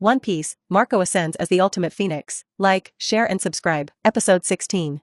One Piece, Marco ascends as the ultimate phoenix. Like, share and subscribe. Episode 16.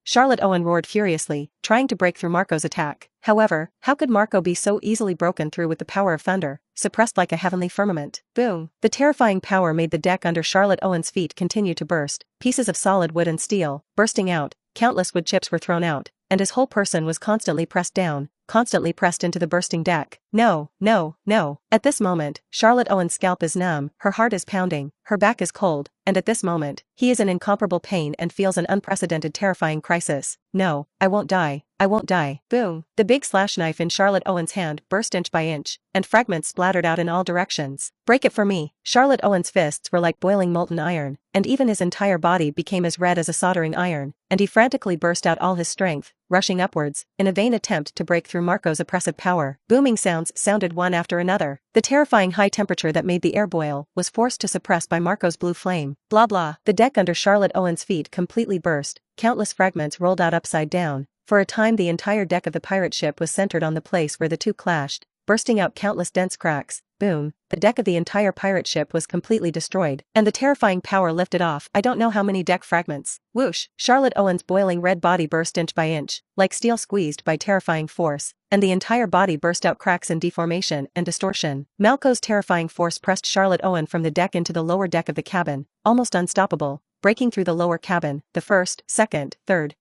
Charlotte Owen roared furiously, trying to break through Marco's attack. However, how could Marco be so easily broken through with the power of thunder, suppressed like a heavenly firmament? Boom! The terrifying power made the deck under Charlotte Owen's feet continue to burst, pieces of solid wood and steel, bursting out, countless wood chips were thrown out, and his whole person was constantly pressed down, constantly pressed into the bursting deck. No, no, no. At this moment, Charlotte Owen's scalp is numb, her heart is pounding, her back is cold, and at this moment, he is in incomparable pain and feels an unprecedented terrifying crisis. No, I won't die. I won't die. Boom! The big slash knife in Charlotte Owen's hand burst inch by inch, and fragments splattered out in all directions. Break it for me. Charlotte Owen's fists were like boiling molten iron, and even his entire body became as red as a soldering iron, and he frantically burst out all his strength, rushing upwards, in a vain attempt to break through Marco's oppressive power. Booming sounds sounded one after another. The terrifying high temperature that made the air boil was forced to suppress by Marco's blue flame. Blah blah. The deck under Charlotte Owen's feet completely burst, countless fragments rolled out upside down. For a time the entire deck of the pirate ship was centered on the place where the two clashed, bursting out countless dense cracks. Boom! The deck of the entire pirate ship was completely destroyed, and the terrifying power lifted off I don't know how many deck fragments. Whoosh! Charlotte Owen's boiling red body burst inch by inch, like steel squeezed by terrifying force, and the entire body burst out cracks in deformation and distortion. Malco's terrifying force pressed Charlotte Owen from the deck into the lower deck of the cabin, almost unstoppable, breaking through the lower cabin, the first, second, third.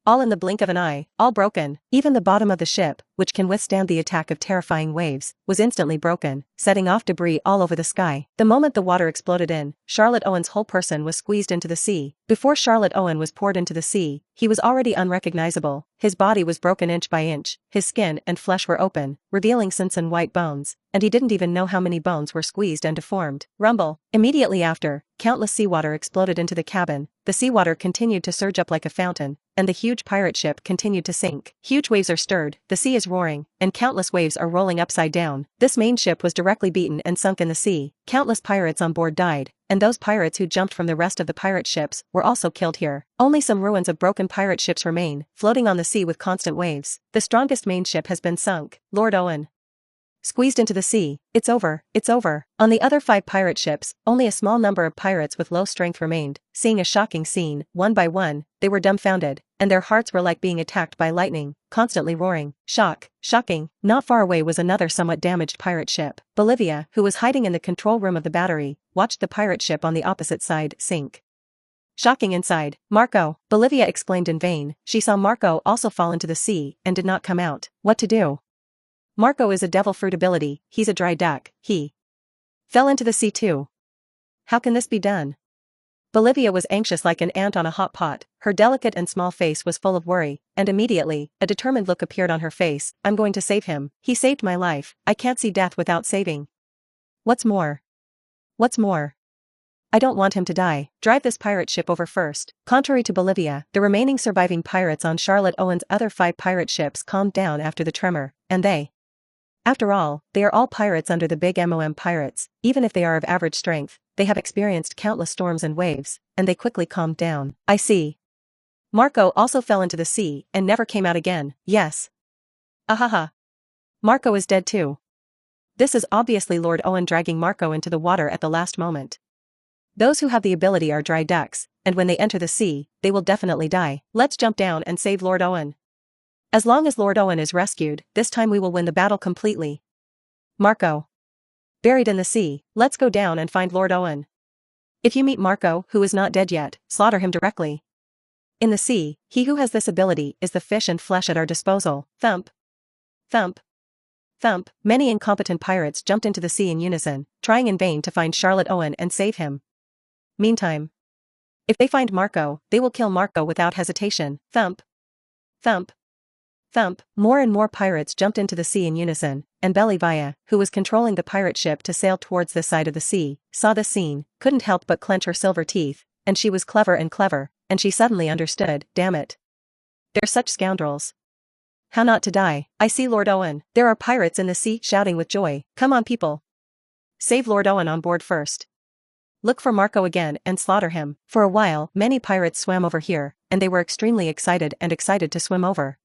All in the blink of an eye, all broken. Even the bottom of the ship, which can withstand the attack of terrifying waves, was instantly broken, setting off debris all over the sky. The moment the water exploded in, Charlotte Owen's whole person was squeezed into the sea. Before Charlotte Owen was poured into the sea, he was already unrecognizable. His body was broken inch by inch, his skin and flesh were open, revealing Simpson white bones, and he didn't even know how many bones were squeezed and deformed. Rumble. Immediately after, countless seawater exploded into the cabin. The seawater continued to surge up like a fountain, and the huge pirate ship continued to sink. Huge waves are stirred, the sea is roaring, and countless waves are rolling upside down. This main ship was directly beaten and sunk in the sea. Countless pirates on board died, and those pirates who jumped from the rest of the pirate ships were also killed here. Only some ruins of broken pirate ships remain, floating on the sea with constant waves. The strongest main ship has been sunk. Lord Owen squeezed into the sea. It's over, it's over. On the other 5 pirate ships, only a small number of pirates with low strength remained. Seeing a shocking scene, one by one, they were dumbfounded, and their hearts were like being attacked by lightning, constantly roaring. Shock, shocking. Not far away was another somewhat damaged pirate ship. Bolivia, who was hiding in the control room of the battery, watched the pirate ship on the opposite side sink. Shocking inside. Marco, Bolivia exclaimed in vain. She saw Marco also fall into the sea and did not come out. What to do? Marco is a devil fruit ability, he's a dry duck, he fell into the sea too. How can this be done? Bolivia was anxious like an ant on a hot pot, her delicate and small face was full of worry, and immediately, a determined look appeared on her face. I'm going to save him. He saved my life, I can't see death without saving. What's more? What's more? I don't want him to die. Drive this pirate ship over first. Contrary to Bolivia, the remaining surviving pirates on Charlotte Owen's other 5 pirate ships calmed down after the tremor, and after all, they are all pirates under the big MOM pirates. Even if they are of average strength, they have experienced countless storms and waves, and they quickly calmed down. I see. Marco also fell into the sea and never came out again. Yes. Ahaha. Marco is dead too. This is obviously Lord Owen dragging Marco into the water at the last moment. Those who have the ability are dry ducks, and when they enter the sea, they will definitely die. Let's jump down and save Lord Owen. As long as Lord Owen is rescued, this time we will win the battle completely. Marco buried in the sea. Let's go down and find Lord Owen. If you meet Marco, who is not dead yet, slaughter him directly. In the sea, he who has this ability is the fish and flesh at our disposal. Thump. Thump. Thump. Many incompetent pirates jumped into the sea in unison, trying in vain to find Charlotte Owen and save him. Meantime, if they find Marco, they will kill Marco without hesitation. Thump. Thump. Thump. More and more pirates jumped into the sea in unison, and Bolivia, who was controlling the pirate ship to sail towards this side of the sea, saw this scene, couldn't help but clench her silver teeth, and she was clever, and she suddenly understood. Damn it. They're such scoundrels. How not to die? I see Lord Owen. There are pirates in the sea shouting with joy. Come on people. Save Lord Owen on board first. Look for Marco again and slaughter him. For a while, many pirates swam over here, and they were extremely excited to swim over.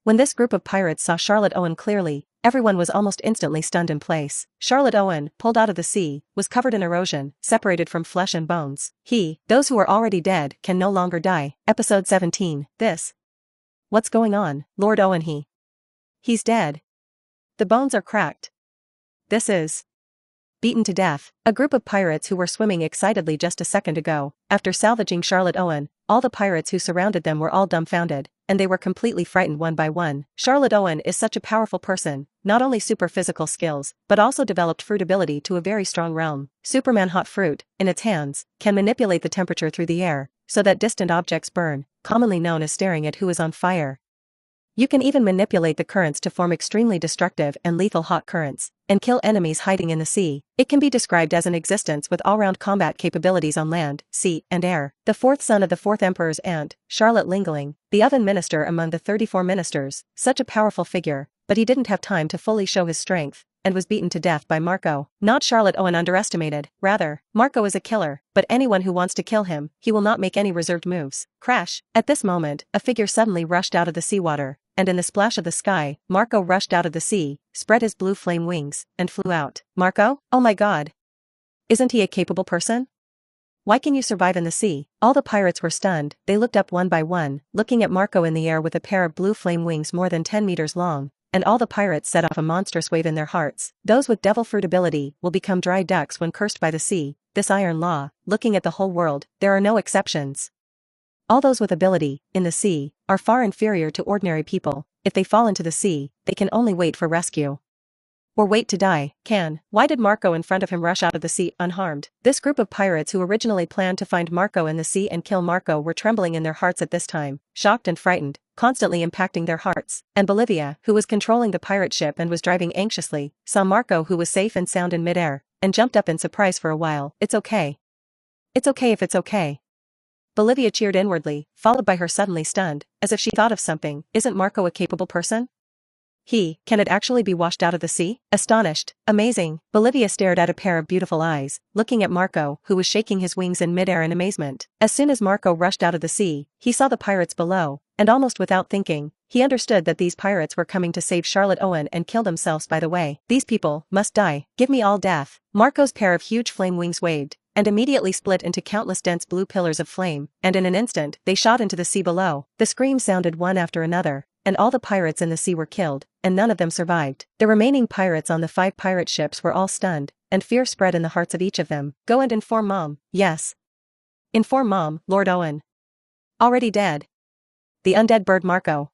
When this group of pirates saw Charlotte Owen clearly, everyone was almost instantly stunned in place. Charlotte Owen, pulled out of the sea, was covered in erosion, separated from flesh and bones. Those who are already dead, can no longer die. Episode 17, What's going on, Lord Owen? He's dead. The bones are cracked. This is beaten to death. A group of pirates who were swimming excitedly just a second ago. After salvaging Charlotte Owen, all the pirates who surrounded them were all dumbfounded, and they were completely frightened one by one. Charlotte Owen is such a powerful person, not only super physical skills, but also developed fruit ability to a very strong realm. Superman hot fruit, in its hands, can manipulate the temperature through the air, so that distant objects burn, commonly known as staring at who is on fire. You can even manipulate the currents to form extremely destructive and lethal hot currents, and kill enemies hiding in the sea. It can be described as an existence with all-round combat capabilities on land, sea, and air. The fourth son of the fourth emperor's aunt, Charlotte Lingling, the oven minister among the 34 ministers, such a powerful figure, but he didn't have time to fully show his strength, and was beaten to death by Marco. Not Charlotte Owen underestimated, rather, Marco is a killer, but anyone who wants to kill him, he will not make any reserved moves. Crash! At this moment, a figure suddenly rushed out of the seawater, and in the splash of the sky, Marco rushed out of the sea, spread his blue flame wings, and flew out. Marco? Oh my god! Isn't he a capable person? Why can you survive in the sea? All the pirates were stunned. They looked up one by one, looking at Marco in the air with a pair of blue flame wings more than 10 meters long, and all the pirates set off a monstrous wave in their hearts. Those with devil fruit ability will become dry ducks when cursed by the sea, this iron law. Looking at the whole world, there are no exceptions. All those with ability, in the sea, are far inferior to ordinary people. If they fall into the sea, they can only wait for rescue. Or wait to die. Why did Marco in front of him rush out of the sea unharmed? This group of pirates who originally planned to find Marco in the sea and kill Marco were trembling in their hearts at this time, shocked and frightened, constantly impacting their hearts. And Bolivia, who was controlling the pirate ship and was driving anxiously, saw Marco who was safe and sound in midair, and jumped up in surprise for a while. It's okay. It's okay if it's okay. Bolivia cheered inwardly, followed by her suddenly stunned, as if she thought of something. Isn't Marco a capable person? Can it actually be washed out of the sea? Astonished, amazing, Bolivia stared at a pair of beautiful eyes, looking at Marco, who was shaking his wings in midair in amazement. As soon as Marco rushed out of the sea, he saw the pirates below, and almost without thinking, he understood that these pirates were coming to save Charlotte Owen and kill themselves by the way. These people must die. Give me all death. Marco's pair of huge flame wings waved, and immediately split into countless dense blue pillars of flame, and in an instant, they shot into the sea below. The screams sounded one after another, and all the pirates in the sea were killed, and none of them survived. The remaining pirates on the 5 pirate ships were all stunned, and fear spread in the hearts of each of them. Go and inform Mom. Yes. Inform Mom, Lord Owen. Already dead. The undead bird Marco.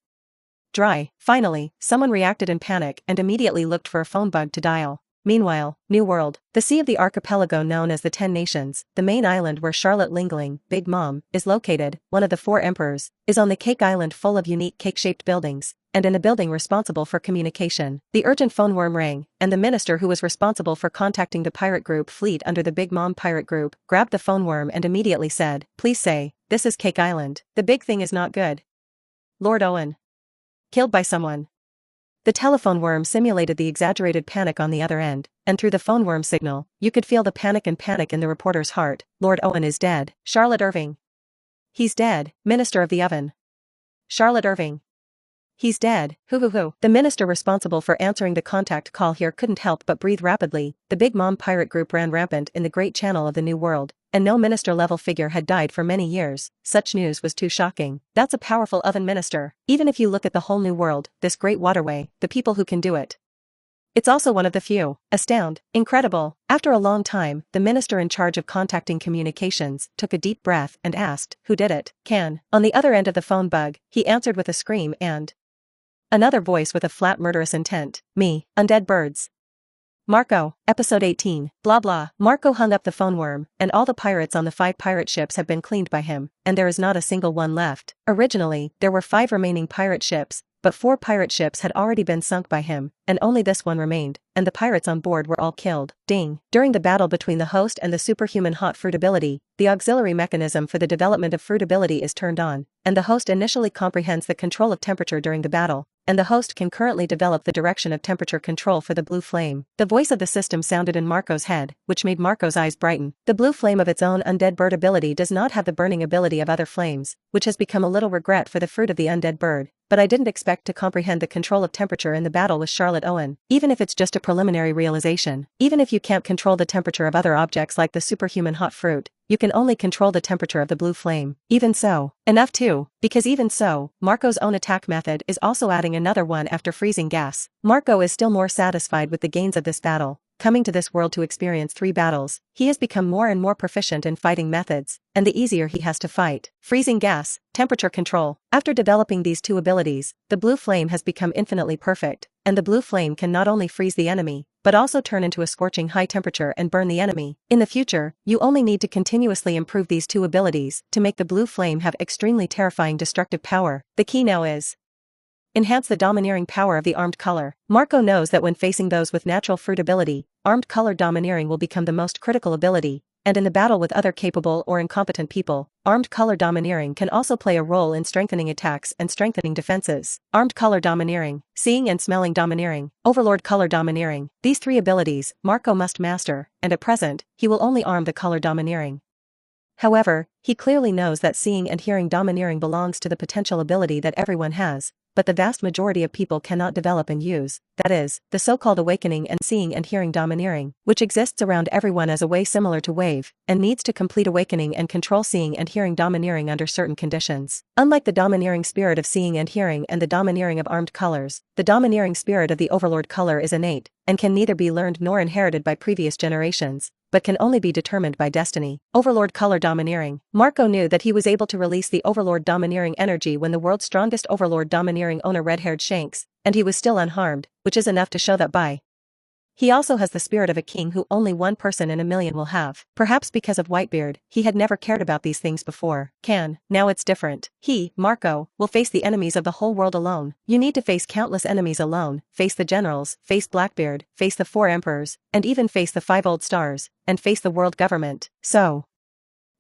Dry. Finally, someone reacted in panic and immediately looked for a phone bug to dial. Meanwhile, New World, the sea of the archipelago known as the 10 Nations, the main island where Charlotte Lingling, Big Mom, is located, one of the 4 emperors, is on the cake island full of unique cake-shaped buildings, and in a building responsible for communication. The urgent phone worm rang, and the minister who was responsible for contacting the pirate group fleet under the Big Mom pirate group, grabbed the phone worm and immediately said, "Please say, this is Cake Island. The big thing is not good. Lord Owen. Killed by someone." The telephone worm simulated the exaggerated panic on the other end, and through the phone worm signal, you could feel the panic in the reporter's heart. Lord Owen is dead. Charlotte Irving. He's dead. Minister of the Oven. Charlotte Irving. He's dead. Hoo. The minister responsible for answering the contact call here couldn't help but breathe rapidly. The Big Mom pirate group ran rampant in the Great Channel of the New World, and no minister-level figure had died for many years. Such news was too shocking. That's a powerful oven minister. Even if you look at the whole New World, this great waterway, the people who can do it. It's also one of the few. Astound. Incredible. After a long time, the minister in charge of contacting communications took a deep breath and asked, who did it? On the other end of the phone bug, he answered with a scream and another voice with a flat murderous intent. Me. Undead birds. Marco. Episode 18. Blah blah. Marco hung up the phone worm, and all the pirates on the 5 pirate ships have been cleaned by him, and there is not a single one left. Originally, there were 5 remaining pirate ships, but 4 pirate ships had already been sunk by him, and only this one remained, and the pirates on board were all killed. Ding. During the battle between the host and the superhuman hot fruit ability, the auxiliary mechanism for the development of fruit ability is turned on, and the host initially comprehends the control of temperature during the battle, and the host can currently develop the direction of temperature control for the blue flame. The voice of the system sounded in Marco's head, which made Marco's eyes brighten. The blue flame of its own undead bird ability does not have the burning ability of other flames, which has become a little regret for the fruit of the undead bird, but I didn't expect to comprehend the control of temperature in the battle with Charlotte Owen, even if it's just a preliminary realization. Even if you can't control the temperature of other objects like the superhuman hot fruit, you can only control the temperature of the blue flame. Even so, enough too, because even so, Marco's own attack method is also adding another one after freezing gas. Marco is still more satisfied with the gains of this battle. Coming to this world to experience 3 battles, he has become more and more proficient in fighting methods, and the easier he has to fight. Freezing gas, temperature control. After developing these 2 abilities, the blue flame has become infinitely perfect, and the blue flame can not only freeze the enemy, but also turn into a scorching high temperature and burn the enemy. In the future, you only need to continuously improve these 2 abilities to make the blue flame have extremely terrifying destructive power. The key now is enhance the domineering power of the armed color. Marco knows that when facing those with natural fruit ability, armed color domineering will become the most critical ability, and in the battle with other capable or incompetent people, armed color domineering can also play a role in strengthening attacks and strengthening defenses. Armed color domineering, seeing and smelling domineering, overlord color domineering. These 3 abilities, Marco must master, and at present, he will only arm the color domineering. However, he clearly knows that seeing and hearing domineering belongs to the potential ability that everyone has, but the vast majority of people cannot develop and use, that is, the so-called awakening and seeing and hearing domineering, which exists around everyone as a way similar to wave, and needs to complete awakening and control seeing and hearing domineering under certain conditions. Unlike the domineering spirit of seeing and hearing and the domineering of armed colors, the domineering spirit of the overlord color is innate, and can neither be learned nor inherited by previous generations, but can only be determined by destiny. Overlord color domineering. Marco knew that he was able to release the overlord domineering energy when the world's strongest overlord domineering owner red-haired Shanks, and he was still unharmed, which is enough to show that by. He also has the spirit of a king who only 1 person in a million will have. Perhaps because of Whitebeard, he had never cared about these things before. Now it's different. He, Marco, will face the enemies of the whole world alone. You need to face countless enemies alone, face the generals, face Blackbeard, face the 4 emperors, and even face the 5 old stars, and face the world government. So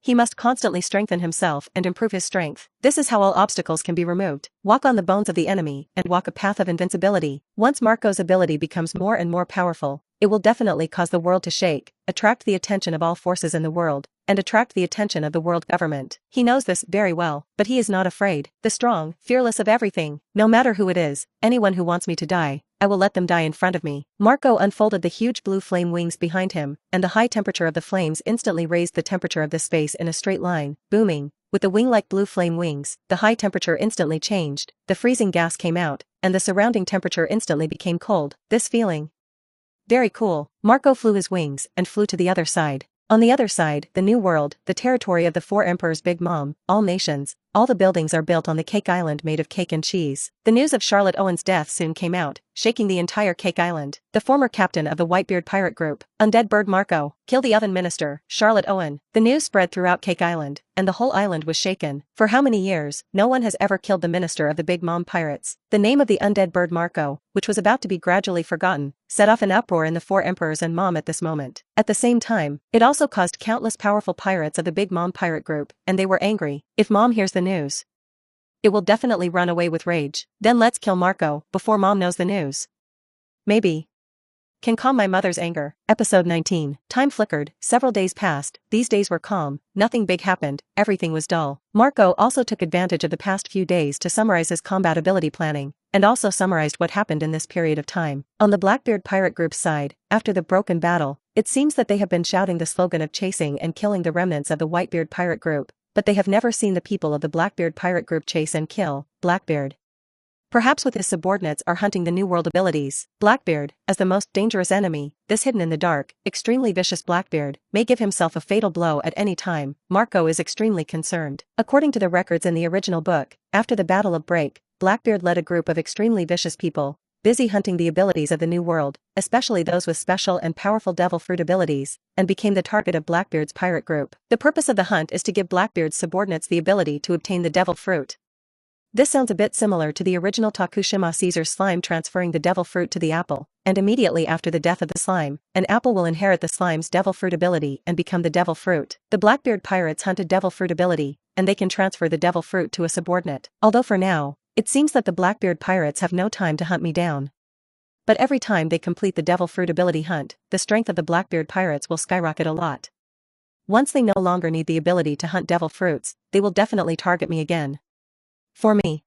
he must constantly strengthen himself and improve his strength. This is how all obstacles can be removed. Walk on the bones of the enemy and walk a path of invincibility. Once Marco's ability becomes more and more powerful, it will definitely cause the world to shake, attract the attention of all forces in the world, and attract the attention of the world government. He knows this very well, but he is not afraid. The strong, fearless of everything. No matter who it is, anyone who wants me to die, I will let them die in front of me. Marco unfolded the huge blue flame wings behind him, and the high temperature of the flames instantly raised the temperature of the space in a straight line, booming. With the wing-like blue flame wings, the high temperature instantly changed, the freezing gas came out, and the surrounding temperature instantly became cold. This feeling. Very cool. Marco flew his wings and flew to the other side. On the other side, the new world, the territory of the 4 emperors Big Mom, all nations, all the buildings are built on the cake island made of cake and cheese. The news of Charlotte Owen's death soon came out, shaking the entire cake island. The former captain of the Whitebeard pirate group, Undead Bird Marco, killed the oven minister, Charlotte Owen. The news spread throughout Cake Island, and the whole island was shaken. For how many years, no one has ever killed the minister of the Big Mom pirates. The name of the Undead Bird Marco, which was about to be gradually forgotten, set off an uproar in the 4 emperors and Mom at this moment. At the same time, it also caused countless powerful pirates of the Big Mom pirate group, and they were angry. If Mom hears the news, it will definitely run away with rage. Then let's kill Marco before Mom knows the news. Maybe can calm my mother's anger. Episode 19. Time flickered, several days passed, these days were calm, nothing big happened, everything was dull. Marco also took advantage of the past few days to summarize his combat ability planning, and also summarized what happened in this period of time. On the Blackbeard pirate group's side, after the broken battle, it seems that they have been shouting the slogan of chasing and killing the remnants of the Whitebeard pirate group, but they have never seen the people of the Blackbeard pirate group chase and kill Blackbeard. Perhaps with his subordinates are hunting the New World abilities. Blackbeard, as the most dangerous enemy, this hidden in the dark, extremely vicious Blackbeard, may give himself a fatal blow at any time. Marco is extremely concerned. According to the records in the original book, after the Battle of Break, Blackbeard led a group of extremely vicious people, busy hunting the abilities of the New World, especially those with special and powerful devil fruit abilities, and became the target of Blackbeard's pirate group. The purpose of the hunt is to give Blackbeard's subordinates the ability to obtain the devil fruit. This sounds a bit similar to the original Tokushima Caesar's slime transferring the devil fruit to the apple, and immediately after the death of the slime, an apple will inherit the slime's devil fruit ability and become the devil fruit. The Blackbeard pirates hunted devil fruit ability, and they can transfer the devil fruit to a subordinate. Although for now, it seems that the Blackbeard pirates have no time to hunt me down. But every time they complete the devil fruit ability hunt, the strength of the Blackbeard pirates will skyrocket a lot. Once they no longer need the ability to hunt devil fruits, they will definitely target me again. For me,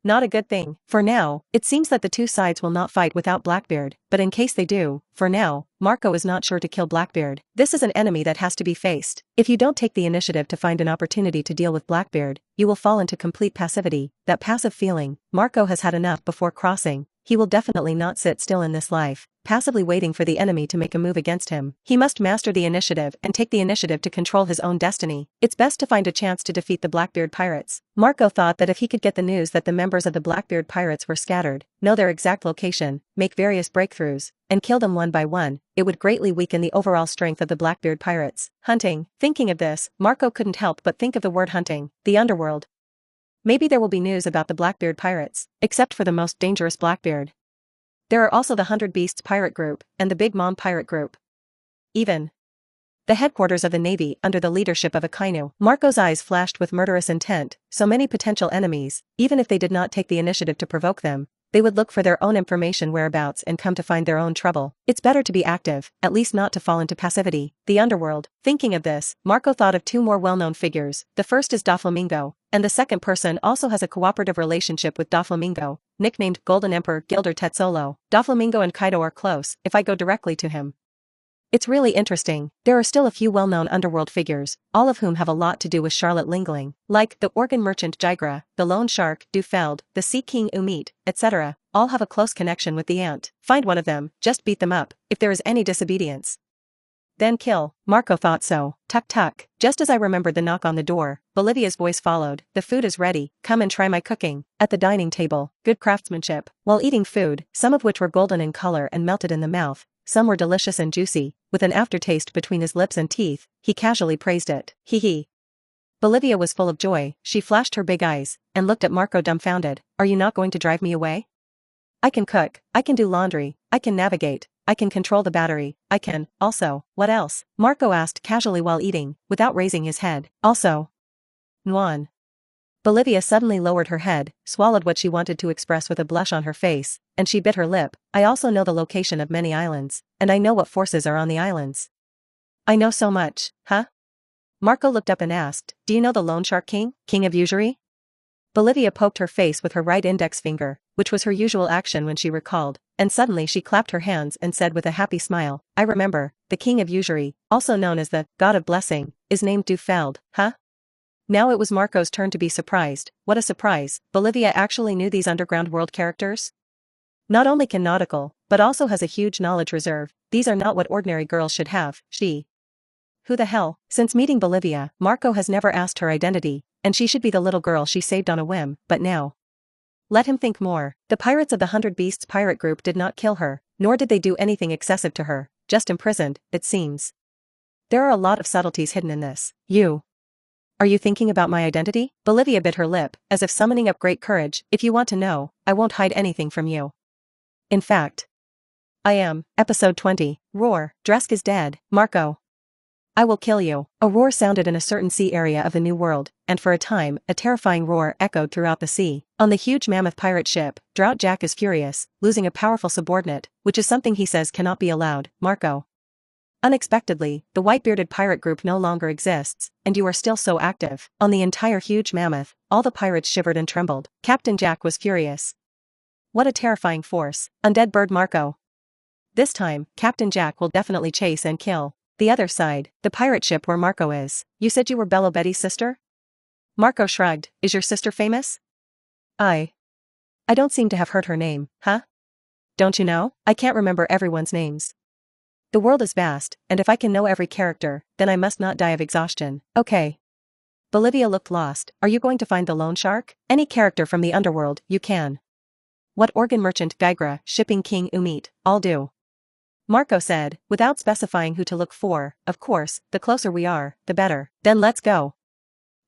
Not a good thing. For now, it seems that the two sides will not fight without Blackbeard, but in case they do, for now, Marco is not sure to kill Blackbeard. This is an enemy that has to be faced. If you don't take the initiative to find an opportunity to deal with Blackbeard, you will fall into complete passivity, that passive feeling. Marco has had enough before crossing. He will definitely not sit still in this life, passively waiting for the enemy to make a move against him. He must master the initiative and take the initiative to control his own destiny. It's best to find a chance to defeat the Blackbeard Pirates. Marco thought that if he could get the news that the members of the Blackbeard Pirates were scattered, know their exact location, make various breakthroughs, and kill them one by one, it would greatly weaken the overall strength of the Blackbeard Pirates. Hunting. Thinking of this, Marco couldn't help but think of the word hunting, the underworld. Maybe there will be news about the Blackbeard Pirates, except for the most dangerous Blackbeard. There are also the 100 Beasts Pirate Group, and the Big Mom Pirate Group. Even the headquarters of the Navy under the leadership of Akainu. Marco's eyes flashed with murderous intent, so many potential enemies, even if they did not take the initiative to provoke them, they would look for their own information whereabouts and come to find their own trouble. It's better to be active, at least not to fall into passivity. The underworld. Thinking of this, Marco thought of two more well-known figures. The first is Doflamingo, and the second person also has a cooperative relationship with Doflamingo, nicknamed Golden Emperor Gilder Tetsolo. Doflamingo and Kaido are close, if I go directly to him. It's really interesting. There are still a few well-known underworld figures, all of whom have a lot to do with Charlotte Lingling, like the organ merchant Jigra, the loan shark Dufeld, the sea king Umit, etc. All have a close connection with the ant. Find one of them, just beat them up, if there is any disobedience. Then kill. Marco thought so. Tuck tuck. Just as I remembered the knock on the door, Bolivia's voice followed. The food is ready, come and try my cooking. At the dining table, good craftsmanship. While eating food, some of which were golden in color and melted in the mouth, some were delicious and juicy, with an aftertaste between his lips and teeth, he casually praised it. Hee hee. Bolivia was full of joy, she flashed her big eyes, and looked at Marco dumbfounded. Are you not going to drive me away? I can cook, I can do laundry, I can navigate, I can control the battery, I can, also, what else? Marco asked casually while eating, without raising his head. Also. Nuan. Bolivia suddenly lowered her head, swallowed what she wanted to express with a blush on her face, and she bit her lip. I also know the location of many islands, and I know what forces are on the islands. I know so much, huh? Marco looked up and asked, do you know the loan shark king, king of usury? Bolivia poked her face with her right index finger, which was her usual action when she recalled, and suddenly she clapped her hands and said with a happy smile, I remember, the king of usury, also known as the god of blessing, is named Dufeld, huh? Now it was Marco's turn to be surprised. What a surprise, Bolivia actually knew these underground world characters? Not only can nautical, but also has a huge knowledge reserve. These are not what ordinary girls should have. Who the hell? Since meeting Bolivia, Marco has never asked her identity, and she should be the little girl she saved on a whim, but now. Let him think more. The pirates of the 100 Beasts Pirate Group did not kill her, nor did they do anything excessive to her, just imprisoned, it seems. There are a lot of subtleties hidden in this. Are you thinking about my identity? Bolivia bit her lip, as if summoning up great courage. If you want to know, I won't hide anything from you. In fact, I am. Episode 20. Roar. Dresk is dead. Marco. I will kill you. A roar sounded in a certain sea area of the New World, and for a time, a terrifying roar echoed throughout the sea. On the huge mammoth pirate ship, Drought Jack is furious, losing a powerful subordinate, which is something he says cannot be allowed. Marco. Unexpectedly, the Whitebearded Pirate Group no longer exists, and you are still so active. On the entire huge mammoth, all the pirates shivered and trembled. Captain Jack was furious. What a terrifying force. Undead bird Marco. This time, Captain Jack will definitely chase and kill. The other side, the pirate ship where Marco is. You said you were Bello Betty's sister? Marco shrugged. Is your sister famous? I don't seem to have heard her name, huh? Don't you know? I can't remember everyone's names. The world is vast, and if I can know every character, then I must not die of exhaustion. Okay. Bolivia looked lost. Are you going to find the loan shark? Any character from the underworld, you can. What organ merchant Gigra, shipping king Umit, all do. Marco said, without specifying who to look for. Of course, the closer we are, the better. Then let's go.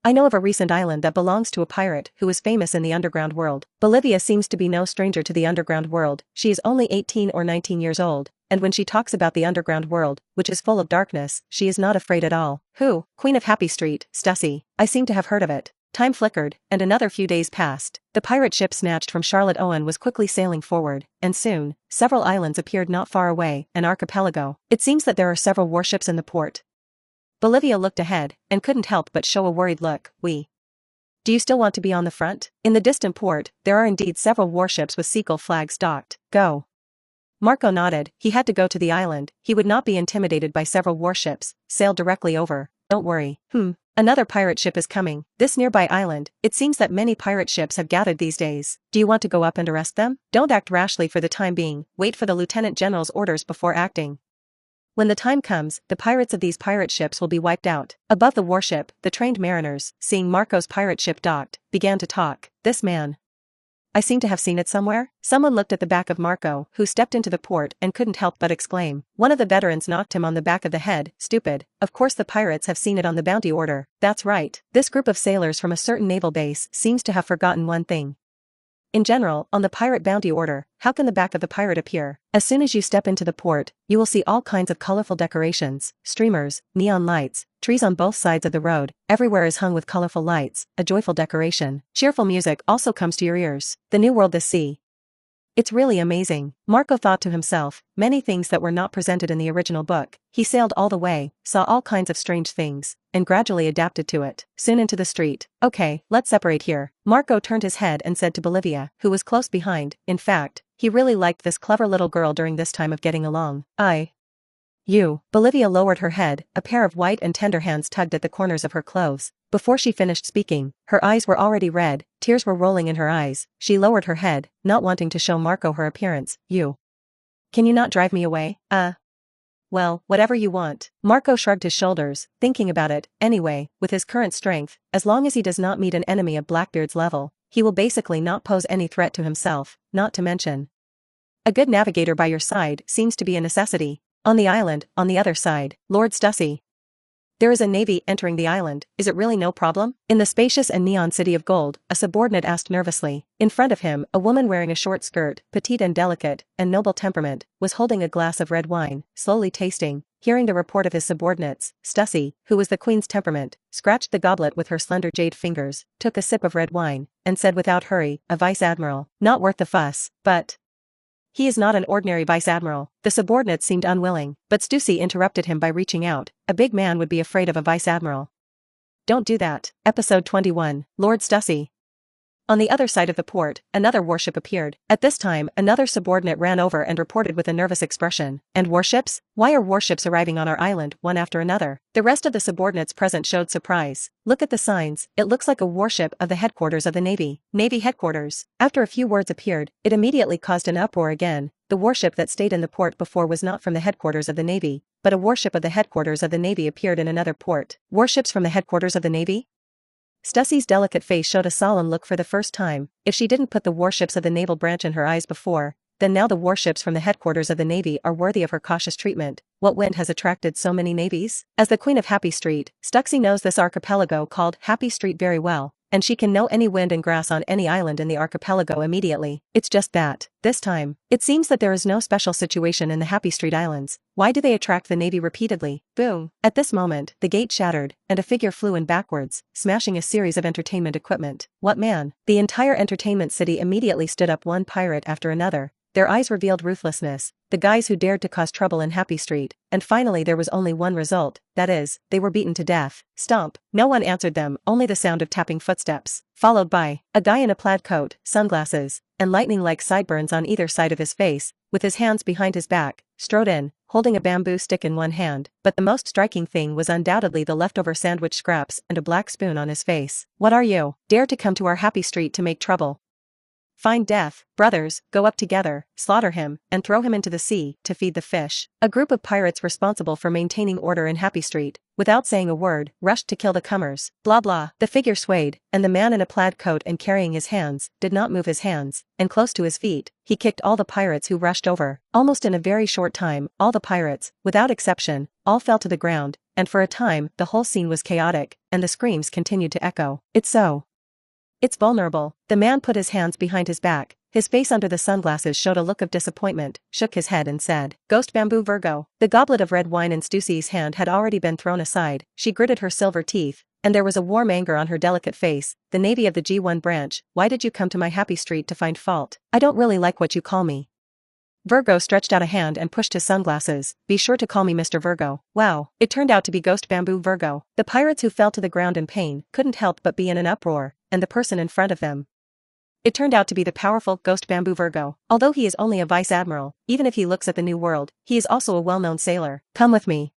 I know of a recent island that belongs to a pirate who is famous in the underground world. Bolivia seems to be no stranger to the underground world. She is only 18 or 19 years old, and when she talks about the underground world, which is full of darkness, she is not afraid at all. Who? Queen of Happy Street, Stussy. I seem to have heard of it. Time flickered, and another few days passed. The pirate ship snatched from Charlotte Owen was quickly sailing forward, and soon, several islands appeared not far away, an archipelago. It seems that there are several warships in the port. Bolivia looked ahead, and couldn't help but show a worried look. Do you still want to be on the front? In the distant port, there are indeed several warships with seagull flags docked. Go. Marco nodded. He had to go to the island. He would not be intimidated by several warships. Sail directly over. Don't worry. Another pirate ship is coming. This nearby island, it seems that many pirate ships have gathered these days. Do you want to go up and arrest them? Don't act rashly for the time being. Wait for the Lieutenant General's orders before acting. When the time comes, the pirates of these pirate ships will be wiped out. Above the warship, the trained mariners, seeing Marco's pirate ship docked, began to talk. This man. I seem to have seen it somewhere. Someone looked at the back of Marco, who stepped into the port and couldn't help but exclaim. One of the veterans knocked him on the back of the head. Stupid. Of course the pirates have seen it on the bounty order. That's right. This group of sailors from a certain naval base seems to have forgotten one thing. In general, on the pirate bounty order, how can the back of the pirate appear? As soon as you step into the port, you will see all kinds of colorful decorations, streamers, neon lights, trees on both sides of the road. Everywhere is hung with colorful lights, a joyful decoration. Cheerful music also comes to your ears. The new world, the sea. It's really amazing. Marco thought to himself, many things that were not presented in the original book. He sailed all the way, saw all kinds of strange things, and gradually adapted to it. Soon into the street. Okay, let's separate here. Marco turned his head and said to Bolivia, who was close behind. In fact, he really liked this clever little girl during this time of getting along. You. Bolivia lowered her head, a pair of white and tender hands tugged at the corners of her clothes. Before she finished speaking, her eyes were already red, tears were rolling in her eyes. She lowered her head, not wanting to show Marco her appearance. You. Can you not drive me away? Well, whatever you want. Marco shrugged his shoulders, thinking about it. Anyway, with his current strength, as long as he does not meet an enemy of Blackbeard's level, he will basically not pose any threat to himself, not to mention. A good navigator by your side seems to be a necessity. On the island, on the other side, Lord Stussy. There is a navy entering the island. Is it really no problem? In the spacious and neon city of gold, a subordinate asked nervously. In front of him, a woman wearing a short skirt, petite and delicate, and noble temperament, was holding a glass of red wine, slowly tasting. Hearing the report of his subordinates, Stussy, who was the queen's temperament, scratched the goblet with her slender jade fingers, took a sip of red wine, and said without hurry, a vice-admiral. Not worth the fuss, but... He is not an ordinary vice-admiral. The subordinate seemed unwilling, but Stussy interrupted him by reaching out. A big man would be afraid of a vice-admiral. Don't do that. Episode 21, Lord Stussy. On the other side of the port, another warship appeared. At this time, another subordinate ran over and reported with a nervous expression. And warships? Why are warships arriving on our island, one after another? The rest of the subordinates present showed surprise. Look at the signs. It looks like a warship of the headquarters of the Navy. Navy headquarters. After a few words appeared, it immediately caused an uproar again. The warship that stayed in the port before was not from the headquarters of the Navy, but a warship of the headquarters of the Navy appeared in another port. Warships from the headquarters of the Navy? Stussy's delicate face showed a solemn look for the first time. If she didn't put the warships of the naval branch in her eyes before, then now the warships from the headquarters of the Navy are worthy of her cautious treatment. What wind has attracted so many navies? As the queen of Happy Street, Stussy knows this archipelago called Happy Street very well, and she can know any wind and grass on any island in the archipelago immediately. It's just that, this time, it seems that there is no special situation in the Happy Street Islands. Why do they attract the Navy repeatedly? Boom! At this moment, the gate shattered, and a figure flew in backwards, smashing a series of entertainment equipment. What man? The entire entertainment city immediately stood up, one pirate after another. Their eyes revealed ruthlessness, the guys who dared to cause trouble in Happy Street, and finally there was only one result, that is, they were beaten to death. Stomp. No one answered them, only the sound of tapping footsteps, followed by a guy in a plaid coat, sunglasses, and lightning-like sideburns on either side of his face, with his hands behind his back, strode in, holding a bamboo stick in one hand. But the most striking thing was undoubtedly the leftover sandwich scraps and a black spoon on his face. What are you? Dare to come to our Happy Street to make trouble? Find death. Brothers, go up together, slaughter him, and throw him into the sea, to feed the fish. A group of pirates responsible for maintaining order in Happy Street, without saying a word, rushed to kill the comers. Blah blah. The figure swayed, and the man in a plaid coat and carrying his hands, did not move his hands, and close to his feet, he kicked all the pirates who rushed over. Almost in a very short time, all the pirates, without exception, all fell to the ground, and for a time, the whole scene was chaotic, and the screams continued to echo. It's vulnerable. The man put his hands behind his back. His face under the sunglasses showed a look of disappointment, shook his head and said, Ghost Bamboo Virgo. The goblet of red wine in Stussy's hand had already been thrown aside. She gritted her silver teeth, and there was a warm anger on her delicate face. The Navy of the G1 branch, why did you come to my Happy Street to find fault? I don't really like what you call me. Virgo stretched out a hand and pushed his sunglasses. Be sure to call me Mr. Virgo. Wow, it turned out to be Ghost Bamboo Virgo. The pirates who fell to the ground in pain couldn't help but be in an uproar, and the person in front of them. It turned out to be the powerful Ghost Bamboo Virgo. Although he is only a vice admiral, even if he looks at the new world, he is also a well-known sailor. Come with me.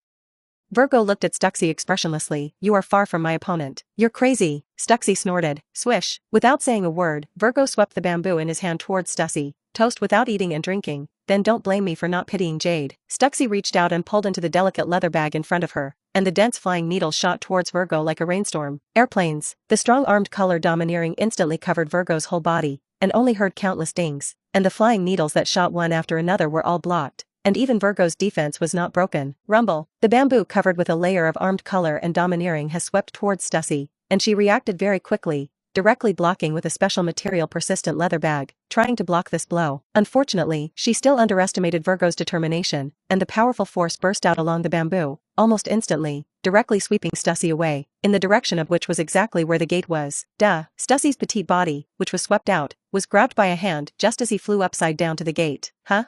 Virgo looked at Stuxy expressionlessly. You are far from my opponent. You're crazy, Stuxy snorted. Swish. Without saying a word, Virgo swept the bamboo in his hand towards Stuxy. Toast without eating and drinking. Then don't blame me for not pitying Jade. Stuxy reached out and pulled into the delicate leather bag in front of her, and the dense flying needles shot towards Virgo like a rainstorm. Airplanes. The strong armed color domineering instantly covered Virgo's whole body, and only heard countless dings, and the flying needles that shot one after another were all blocked. And even Virgo's defense was not broken. Rumble. The bamboo covered with a layer of armed color and domineering has swept towards Stuxy, and she reacted very quickly, directly blocking with a special material persistent leather bag, trying to block this blow. Unfortunately, she still underestimated Virgo's determination, and the powerful force burst out along the bamboo, almost instantly, directly sweeping Stuxy away, in the direction of which was exactly where the gate was. Duh. Stuxy's petite body, which was swept out, was grabbed by a hand just as he flew upside down to the gate. Huh?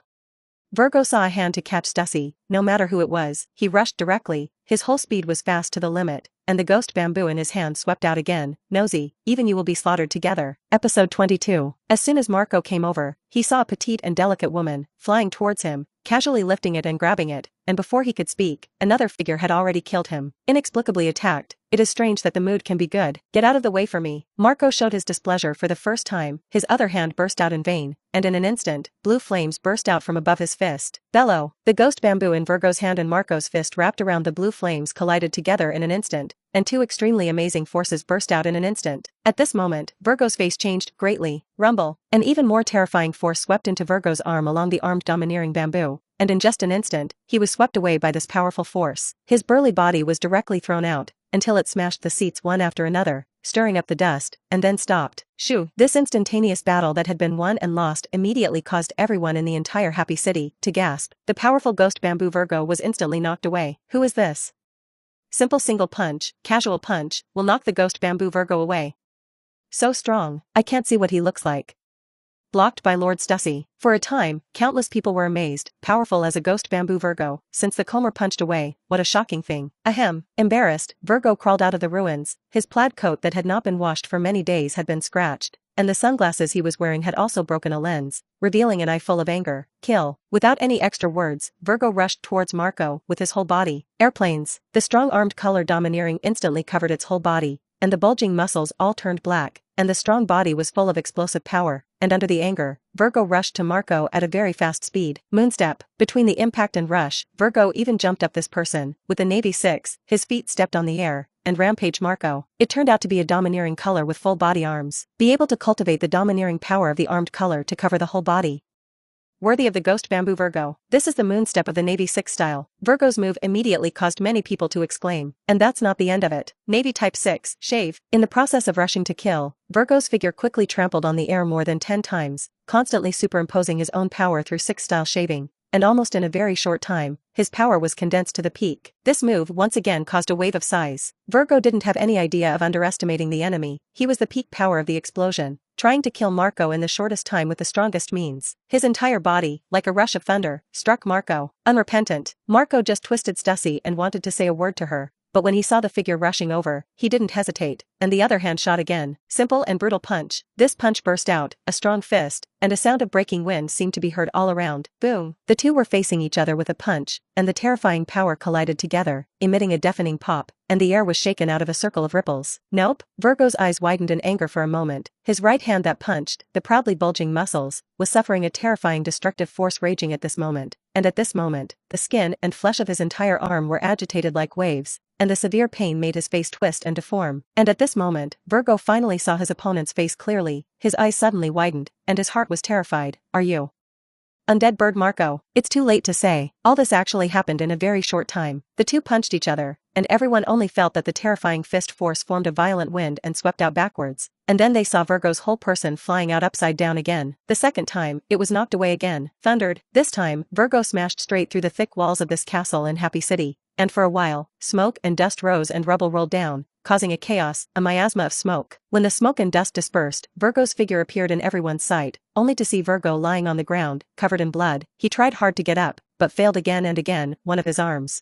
Virgo saw a hand to catch Stuxy. No matter who it was, he rushed directly, his whole speed was fast to the limit, and the ghost bamboo in his hand swept out again. Nosy, even you will be slaughtered together. Episode 22. As soon as Marco came over, he saw a petite and delicate woman, flying towards him, casually lifting it and grabbing it, and before he could speak, another figure had already killed him. Inexplicably attacked. It is strange that the mood can be good. Get out of the way for me. Marco showed his displeasure for the first time, his other hand burst out in vain, and in an instant, blue flames burst out from above his fist. Bellow. The ghost bamboo in Virgo's hand and Marco's fist wrapped around the blue flames collided together in an instant, and two extremely amazing forces burst out in an instant. At this moment, Virgo's face changed greatly. Rumble. An even more terrifying force swept into Virgo's arm along the armed domineering bamboo, and in just an instant, he was swept away by this powerful force. His burly body was directly thrown out, until it smashed the seats one after another, stirring up the dust, and then stopped. Shoo! This instantaneous battle that had been won and lost immediately caused everyone in the entire happy city to gasp. The powerful ghost bamboo Virgo was instantly knocked away. Who is this? Simple single punch, casual punch, will knock the ghost bamboo Virgo away. So strong, I can't see what he looks like. Blocked by Lord Stuxy. For a time, countless people were amazed, powerful as a ghost bamboo Virgo, since the comber punched away, what a shocking thing. Ahem. Embarrassed, Virgo crawled out of the ruins, his plaid coat that had not been washed for many days had been scratched, and the sunglasses he was wearing had also broken a lens, revealing an eye full of anger. Kill. Without any extra words, Virgo rushed towards Marco with his whole body. Airplanes. The strong armed color domineering instantly covered its whole body, and the bulging muscles all turned black, and the strong body was full of explosive power, and under the anger, Virgo rushed to Marco at a very fast speed. Moonstep. Between the impact and rush, Virgo even jumped up this person, with the Navy 6, his feet stepped on the air, and rampaged Marco. It turned out to be a domineering color with full body arms. Be able to cultivate the domineering power of the armed color to cover the whole body. Worthy of the ghost bamboo Virgo. This is the moonstep of the Navy 6 style. Virgo's move immediately caused many people to exclaim, and that's not the end of it. Navy type 6, shave. In the process of rushing to kill, Virgo's figure quickly trampled on the air more than 10 times, constantly superimposing his own power through 6 style shaving, and almost in a very short time, his power was condensed to the peak. This move once again caused a wave of sighs. Virgo didn't have any idea of underestimating the enemy, he was the peak power of the explosion, trying to kill Marco in the shortest time with the strongest means. His entire body, like a rush of thunder, struck Marco. Unrepentant, Marco just twisted Stuxy and wanted to say a word to her, but when he saw the figure rushing over, he didn't hesitate, and the other hand shot again. Simple and brutal punch. This punch burst out, a strong fist, and a sound of breaking wind seemed to be heard all around. Boom! The two were facing each other with a punch, and the terrifying power collided together, emitting a deafening pop, and the air was shaken out of a circle of ripples. Nope. Virgo's eyes widened in anger for a moment. His right hand that punched, the proudly bulging muscles, was suffering a terrifying destructive force raging at this moment, and at this moment, the skin and flesh of his entire arm were agitated like waves, and the severe pain made his face twist and deform. And at this moment, Virgo finally saw his opponent's face clearly, his eyes suddenly widened, and his heart was terrified. Are you undead bird Marco? It's too late to say. All this actually happened in a very short time. The two punched each other, and everyone only felt that the terrifying fist force formed a violent wind and swept out backwards. And then they saw Virgo's whole person flying out upside down again. The second time, it was knocked away again, thundered. This time, Virgo smashed straight through the thick walls of this castle in Happy City, and for a while, smoke and dust rose and rubble rolled down, causing a chaos, a miasma of smoke. When the smoke and dust dispersed, Virgo's figure appeared in everyone's sight, only to see Virgo lying on the ground, covered in blood. He tried hard to get up, but failed again and again. One of his arms,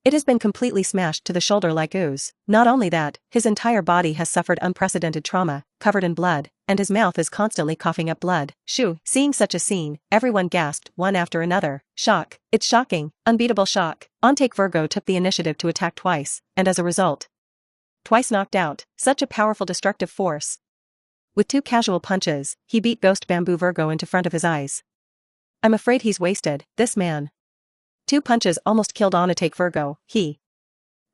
it has been completely smashed to the shoulder like ooze. Not only that, his entire body has suffered unprecedented trauma, covered in blood, and his mouth is constantly coughing up blood. Shoo! Seeing such a scene, everyone gasped, one after another. Shock. It's shocking. Unbeatable shock. On take Virgo took the initiative to attack twice, and as a result, twice knocked out. Such a powerful destructive force. With 2 casual punches, he beat Ghost Bamboo Virgo into front of his eyes. I'm afraid he's wasted, this man. 2 punches almost killed Take Virgo. He.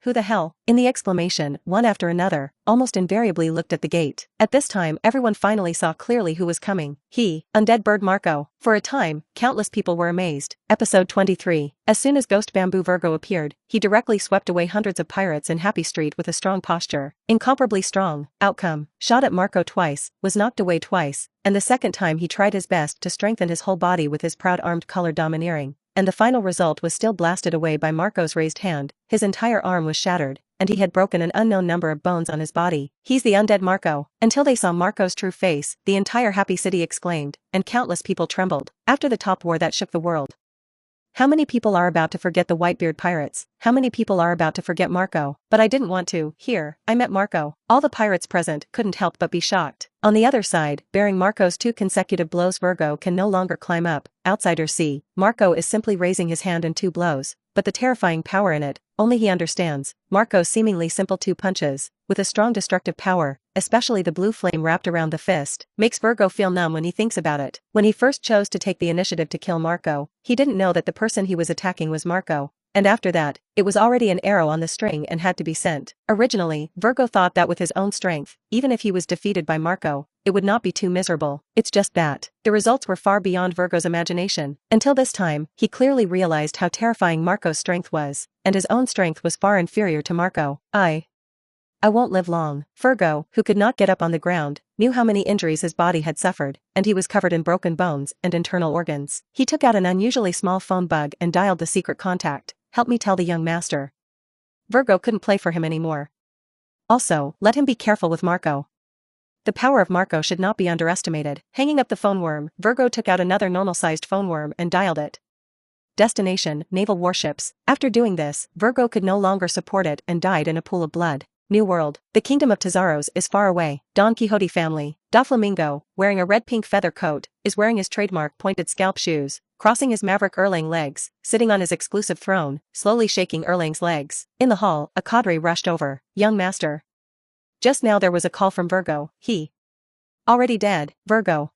Who the hell? In the exclamation, one after another, almost invariably looked at the gate. At this time everyone finally saw clearly who was coming. He, Undead Bird Marco. For a time, countless people were amazed. Episode 23. As soon as Ghost Bamboo Virgo appeared, he directly swept away hundreds of pirates in Happy Street with a strong posture. Incomparably strong. Outcome. Shot at Marco twice, was knocked away twice, and the second time he tried his best to strengthen his whole body with his proud armed color domineering. And the final result was still blasted away by Marco's raised hand. His entire arm was shattered, and he had broken an unknown number of bones on his body. He's the undead Marco. Until they saw Marco's true face, the entire Happy City exclaimed, and countless people trembled. After the top war that shook the world, how many people are about to forget the Whitebeard Pirates? How many people are about to forget Marco? But I didn't want to. Here, I met Marco. All the pirates present couldn't help but be shocked. On the other side, bearing Marco's 2 consecutive blows, Virgo can no longer climb up. Outsiders see, Marco is simply raising his hand in 2 blows, but the terrifying power in it, only he understands. Marco's seemingly simple 2 punches, with a strong destructive power, especially the blue flame wrapped around the fist, makes Virgo feel numb when he thinks about it. When he first chose to take the initiative to kill Marco, he didn't know that the person he was attacking was Marco. And after that, it was already an arrow on the string and had to be sent. Originally, Virgo thought that with his own strength, even if he was defeated by Marco, it would not be too miserable. It's just that the results were far beyond Virgo's imagination. Until this time, he clearly realized how terrifying Marco's strength was, and his own strength was far inferior to Marco. I won't live long. Virgo, who could not get up on the ground, knew how many injuries his body had suffered, and he was covered in broken bones and internal organs. He took out an unusually small phone bug and dialed the secret contact. Help me tell the young master. Virgo couldn't play for him anymore. Also, let him be careful with Marco. The power of Marco should not be underestimated. Hanging up the phone worm, Virgo took out another normal-sized phone worm and dialed it. Destination, naval warships. After doing this, Virgo could no longer support it and died in a pool of blood. New World. The kingdom of Tezaros is far away. Don Quixote family. Doflamingo, wearing a red-pink feather coat, is wearing his trademark pointed scalp shoes, crossing his maverick Erlang legs, sitting on his exclusive throne, slowly shaking Erlang's legs. In the hall, a cadre rushed over. Young master. Just now there was a call from Virgo. He. Already dead. Virgo.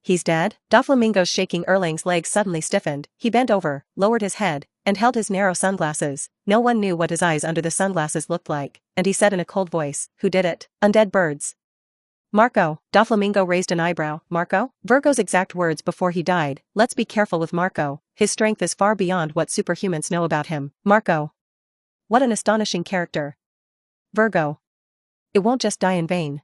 He's dead? Doflamingo's shaking Erlang's legs suddenly stiffened. He bent over, lowered his head, and held his narrow sunglasses. No one knew what his eyes under the sunglasses looked like, and he said in a cold voice, "Who did it?" "Undead birds." "Marco." Doflamingo raised an eyebrow. "Marco?" Virgo's exact words before he died. "Let's be careful with Marco. His strength is far beyond what superhumans know about him." Marco. What an astonishing character. Virgo. It won't just die in vain.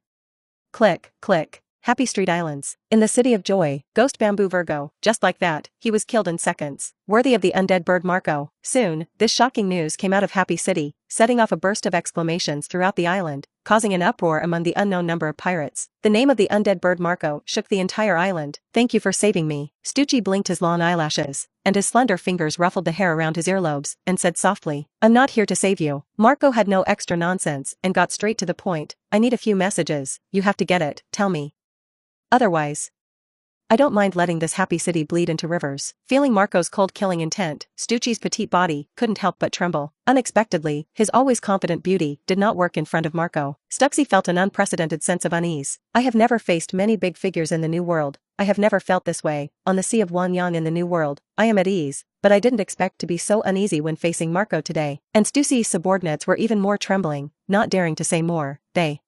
Click, click. Happy Street Islands. In the City of Joy, Ghost Bamboo Virgo, just like that, he was killed in seconds. Worthy of the undead bird Marco. Soon, this shocking news came out of Happy City, setting off a burst of exclamations throughout the island, causing an uproar among the unknown number of pirates. The name of the undead bird Marco shook the entire island. "Thank you for saving me." Stucci blinked his long eyelashes, and his slender fingers ruffled the hair around his earlobes, and said softly, "I'm not here to save you." Marco had no extra nonsense and got straight to the point. "I need a few messages. You have to get it. Tell me. Otherwise, I don't mind letting this Happy City bleed into rivers." Feeling Marco's cold killing intent, Stucci's petite body couldn't help but tremble. Unexpectedly, his always confident beauty did not work in front of Marco. Stuxy felt an unprecedented sense of unease. "I have never faced many big figures in the New World. I have never felt this way. On the Sea of Wanyang in the New World, I am at ease, but I didn't expect to be so uneasy when facing Marco today." And Stucci's subordinates were even more trembling, not daring to say more. They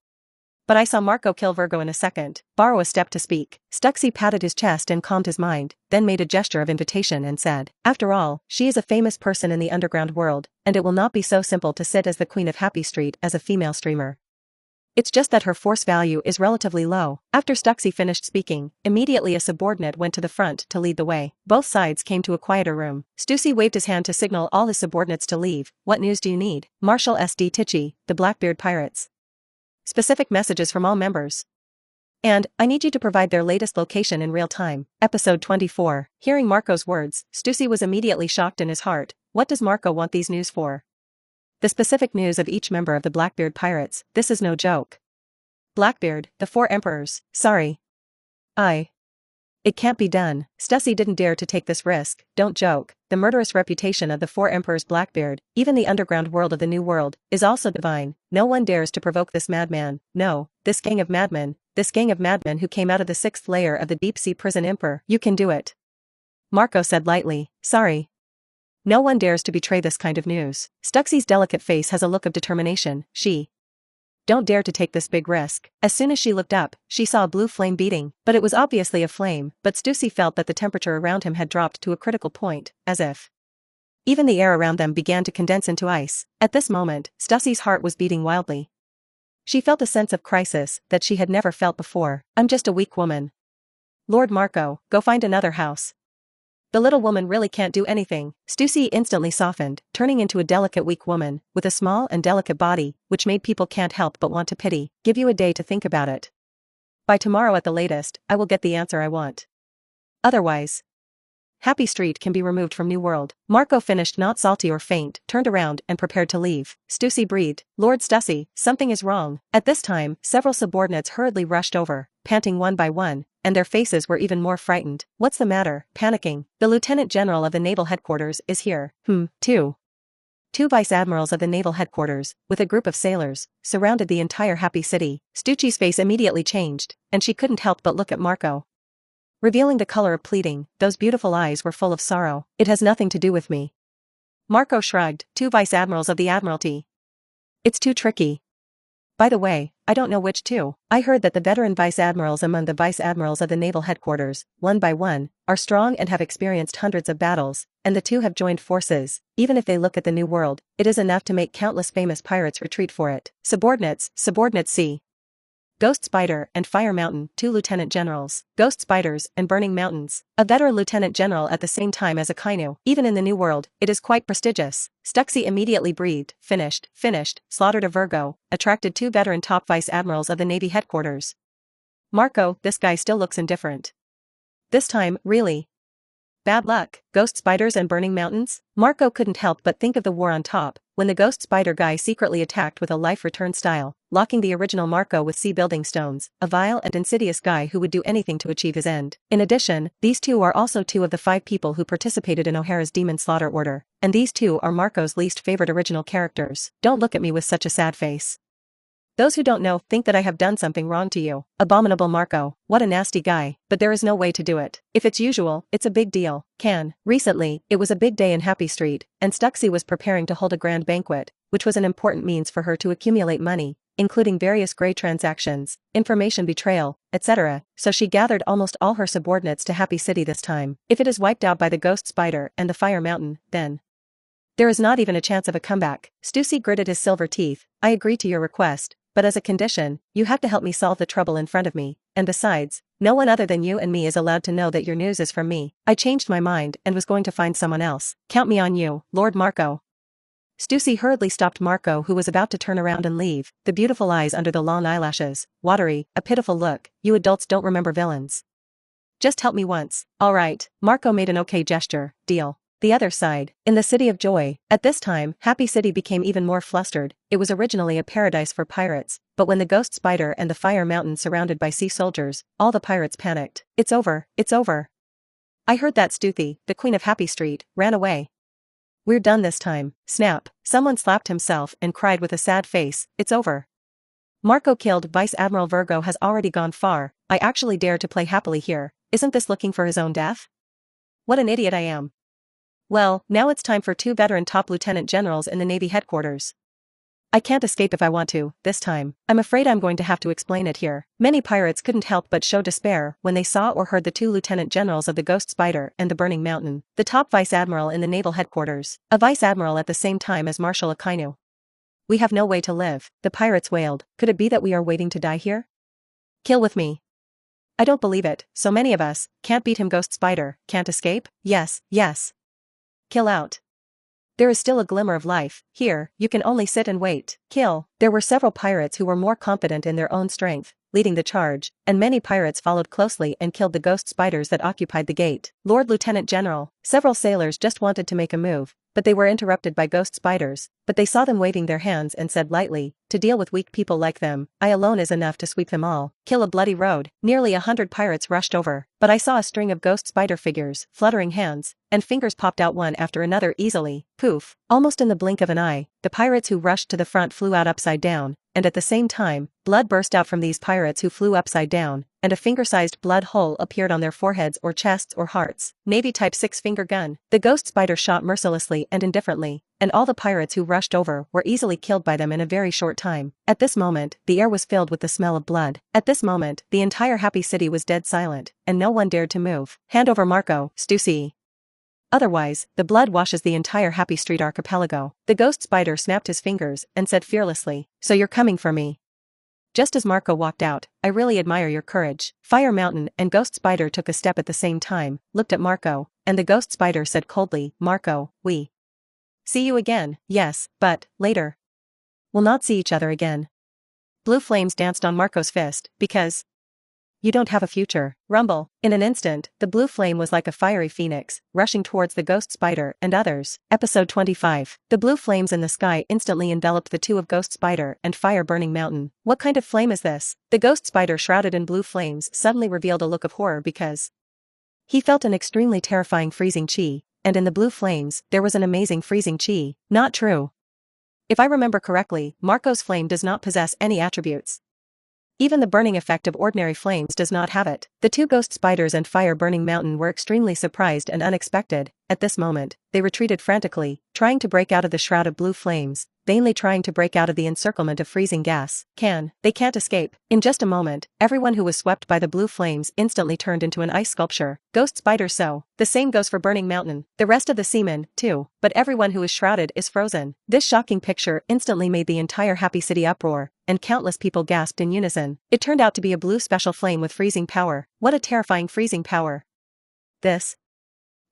But I saw Marco kill Virgo in a second. Borrow a step to speak. Stuxy patted his chest and calmed his mind, then made a gesture of invitation and said, after all, she is a famous person in the underground world, and it will not be so simple to sit as the queen of Happy Street as a female streamer. It's just that her force value is relatively low. After Stuxy finished speaking, immediately a subordinate went to the front to lead the way. Both sides came to a quieter room. Stussy waved his hand to signal all his subordinates to leave. What news do you need? Marshal S.D. Tichy, the Blackbeard Pirates. Specific messages from all members. And, I need you to provide their latest location in real time. Episode 24. Hearing Marco's words, Stussy was immediately shocked in his heart. What does Marco want these news for? The specific news of each member of the Blackbeard Pirates. This is no joke. Blackbeard, the 4 emperors. Sorry. It can't be done. Stussy didn't dare to take this risk. Don't joke. The murderous reputation of the 4 emperors Blackbeard, even the underground world of the New World, is also divine. No one dares to provoke this madman. No, this gang of madmen who came out of the 6th layer of the deep-sea prison Emperor. You can do it. Marco said lightly. Sorry. No one dares to betray this kind of news. Stuxy's delicate face has a look of determination. She don't dare to take this big risk. As soon as she looked up, she saw a blue flame beating, but it was obviously a flame, but Stussy felt that the temperature around him had dropped to a critical point, as if even the air around them began to condense into ice. At this moment, Stussy's heart was beating wildly. She felt a sense of crisis that she had never felt before. I'm just a weak woman. Lord Marco, go find another house. The little woman really can't do anything. Stussy instantly softened, turning into a delicate weak woman, with a small and delicate body, which made people can't help but want to pity. Give you a day to think about it. By tomorrow at the latest, I will get the answer I want. Otherwise, Happy Street can be removed from New World. Marco finished not salty or faint, turned around and prepared to leave. Stussy breathed. Lord Stussy, something is wrong. At this time, several subordinates hurriedly rushed over, panting one by one, and their faces were even more frightened. What's the matter? Panicking. The Lieutenant General of the Naval Headquarters is here. Two Vice Admirals of the Naval Headquarters, with a group of sailors, surrounded the entire Happy City. Stucci's face immediately changed, and she couldn't help but look at Marco. Revealing the color of pleading, those beautiful eyes were full of sorrow. It has nothing to do with me. Marco shrugged. 2 Vice Admirals of the Admiralty. It's too tricky. By the way, I don't know which 2. I heard that the veteran Vice Admirals among the Vice Admirals of the Naval Headquarters, one by one, are strong and have experienced hundreds of battles, and the 2 have joined forces. Even if they look at the New World, it is enough to make countless famous pirates retreat for it. Subordinates C. Ghost Spider and Fire Mountain, 2 Lieutenant Generals. Ghost Spiders and Burning Mountains. A veteran Lieutenant General at the same time as Akainu. Even in the New World, it is quite prestigious. Stuxy immediately breathed. Finished. Slaughtered a Virgo. Attracted 2 veteran top Vice Admirals of the Navy Headquarters. Marco, this guy still looks indifferent. This time, really? Bad luck. Ghost Spiders and Burning Mountains? Marco couldn't help but think of the war on top, when the Ghost Spider guy secretly attacked with a life return style, locking the original Marco with sea building stones, a vile and insidious guy who would do anything to achieve his end. In addition, these 2 are also 2 of the 5 people who participated in O'Hara's Demon Slaughter Order, and these 2 are Marco's least favorite original characters. Don't look at me with such a sad face. Those who don't know think that I have done something wrong to you. Abominable Marco, what a nasty guy, but there is no way to do it. If it's usual, it's a big deal. Recently, it was a big day in Happy Street, and Stuxy was preparing to hold a grand banquet, which was an important means for her to accumulate money, including various grey transactions, information betrayal, etc., so she gathered almost all her subordinates to Happy City this time. If it is wiped out by the Ghost Spider and the Fire Mountain, then there is not even a chance of a comeback. Stussy gritted his silver teeth. I agree to your request, but as a condition, you have to help me solve the trouble in front of me, and besides, no one other than you and me is allowed to know that your news is from me. I changed my mind and was going to find someone else. Count me on you, Lord Marco. Stussy hurriedly stopped Marco, who was about to turn around and leave, the beautiful eyes under the long eyelashes, watery, a pitiful look. You adults don't remember villains. Just help me once. All right. Marco made an okay gesture. Deal. The other side, in the City of Joy. At this time, Happy City became even more flustered. It was originally a paradise for pirates, but when the Ghost Spider and the Fire Mountain surrounded by sea soldiers, all the pirates panicked. It's over. I heard that Stussy, the Queen of Happy Street, ran away. We're done this time. Snap. Someone slapped himself and cried with a sad face. It's over. Marco killed Vice Admiral Virgo has already gone far. I actually dare to play happily here. Isn't this looking for his own death? What an idiot I am. Well, now it's time for 2 veteran top lieutenant generals in the Navy headquarters. I can't escape if I want to, this time. I'm afraid I'm going to have to explain it here. Many pirates couldn't help but show despair when they saw or heard the two lieutenant generals of the Ghost Spider and the Burning Mountain, the top vice admiral in the naval headquarters, a vice admiral at the same time as Marshal Akainu. We have no way to live, the pirates wailed. Could it be that we are waiting to die here? Kill with me. I don't believe it, so many of us, can't beat him Ghost Spider, can't escape? Yes, yes. Kill out. There is still a glimmer of life, here, you can only sit and wait, kill. There were several pirates who were more confident in their own strength, leading the charge, and many pirates followed closely and killed the Ghost Spiders that occupied the gate. Lord Lieutenant General, several sailors just wanted to make a move, but they were interrupted by Ghost Spiders, but they saw them waving their hands and said lightly, to deal with weak people like them, I alone is enough to sweep them all. Kill a bloody road. Nearly 100 pirates rushed over, but I saw a string of Ghost Spider figures, fluttering hands, and fingers popped out one after another easily. Poof. Almost in the blink of an eye, the pirates who rushed to the front flew out upside down, and at the same time, blood burst out from these pirates who flew upside down, and a finger-sized blood hole appeared on their foreheads or chests or hearts. Navy Type 6-finger gun. The Ghost Spider shot mercilessly and indifferently, and all the pirates who rushed over were easily killed by them in a very short time. At this moment, the air was filled with the smell of blood. At this moment, the entire happy city was dead silent, and no one dared to move. Hand over Marco, Stussy. Otherwise, the blood washes the entire Happy Street archipelago. The Ghost Spider snapped his fingers and said fearlessly, so you're coming for me. Just as Marco walked out, I really admire your courage. Fire Mountain and Ghost Spider took a step at the same time, looked at Marco, and the Ghost Spider said coldly, Marco, we see you again, yes, but, later. We'll not see each other again. Blue flames danced on Marco's fist, because you don't have a future. Rumble. In an instant, the blue flame was like a fiery phoenix, rushing towards the Ghost Spider and others. Episode 25. The blue flames in the sky instantly enveloped the two of Ghost Spider and Fire Burning Mountain. What kind of flame is this? The Ghost Spider shrouded in blue flames suddenly revealed a look of horror because he felt an extremely terrifying freezing chi, and in the blue flames, there was an amazing freezing chi. Not true. If I remember correctly, Marco's flame does not possess any attributes. Even the burning effect of ordinary flames does not have it. The two Ghost Spiders and Fire Burning Mountain were extremely surprised and unexpected. At this moment, they retreated frantically, trying to break out of the shroud of blue flames, vainly trying to break out of the encirclement of freezing gas. They can't escape. In just a moment, everyone who was swept by the blue flames instantly turned into an ice sculpture. Ghost Spider so. The same goes for Burning Mountain. The rest of the seamen, too, but everyone who is shrouded is frozen. This shocking picture instantly made the entire Happy City uproar, and countless people gasped in unison. It turned out to be a blue special flame with freezing power. What a terrifying freezing power. This.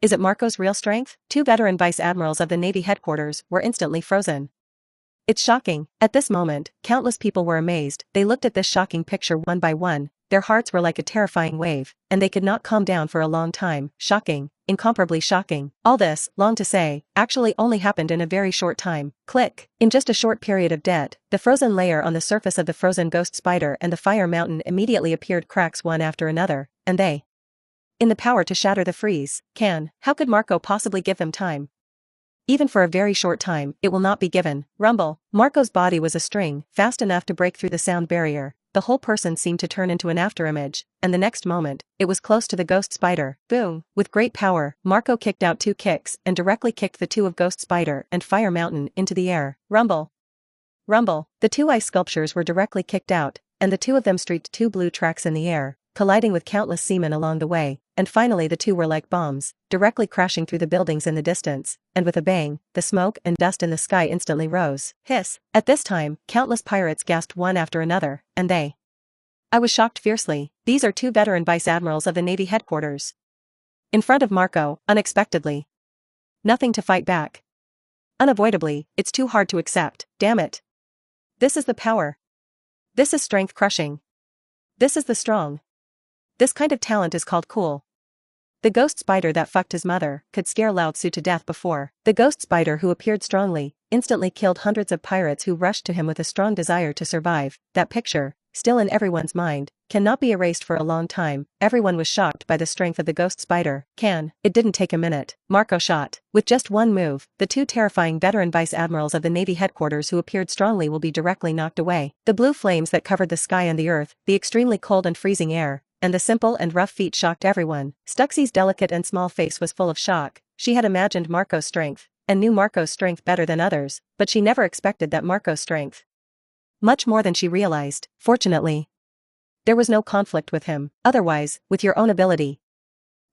Is it Marco's real strength? Two veteran vice admirals of the Navy headquarters were instantly frozen. It's shocking. At this moment, countless people were amazed. They looked at this shocking picture one by one. Their hearts were like a terrifying wave, and they could not calm down for a long time. Shocking. Incomparably shocking. All this, long to say, actually only happened in a very short time. Click. In just a short period of dead, the frozen layer on the surface of the frozen Ghost Spider and the Fire Mountain immediately appeared cracks one after another, and they in the power to shatter the freeze. How could Marco possibly give them time? Even for a very short time, it will not be given. Rumble. Marco's body was a string, fast enough to break through the sound barrier. The whole person seemed to turn into an afterimage, and the next moment, it was close to the Ghost Spider. Boom. With great power, Marco kicked out 2 kicks and directly kicked the two of Ghost Spider and Fire Mountain into the air. Rumble. Rumble. The 2 ice sculptures were directly kicked out, and the 2 of them streaked 2 blue tracks in the air, colliding with countless seamen along the way, and finally the 2 were like bombs, directly crashing through the buildings in the distance, and with a bang, the smoke and dust in the sky instantly rose. Hiss. At this time, countless pirates gasped one after another, and they. I was shocked fiercely. These are 2 veteran vice admirals of the Navy headquarters. In front of Marco, unexpectedly. Nothing to fight back. Unavoidably, it's too hard to accept. Damn it. This is the power. This is strength crushing. This is the strong. This kind of talent is called cool. The Ghost Spider that fucked his mother could scare Lao Tzu to death before. The Ghost Spider who appeared strongly, instantly killed hundreds of pirates who rushed to him with a strong desire to survive. That picture, still in everyone's mind, cannot be erased for a long time. Everyone was shocked by the strength of the Ghost Spider. It didn't take a minute. Marco shot. With just one move, the 2 terrifying veteran vice admirals of the Navy headquarters who appeared strongly will be directly knocked away. The blue flames that covered the sky and the earth, the extremely cold and freezing air, and the simple and rough feat shocked everyone. Stuxy's delicate and small face was full of shock. She had imagined Marco's strength, and knew Marco's strength better than others, but she never expected that Marco's strength. Much more than she realized, fortunately. There was no conflict with him, otherwise, with your own ability.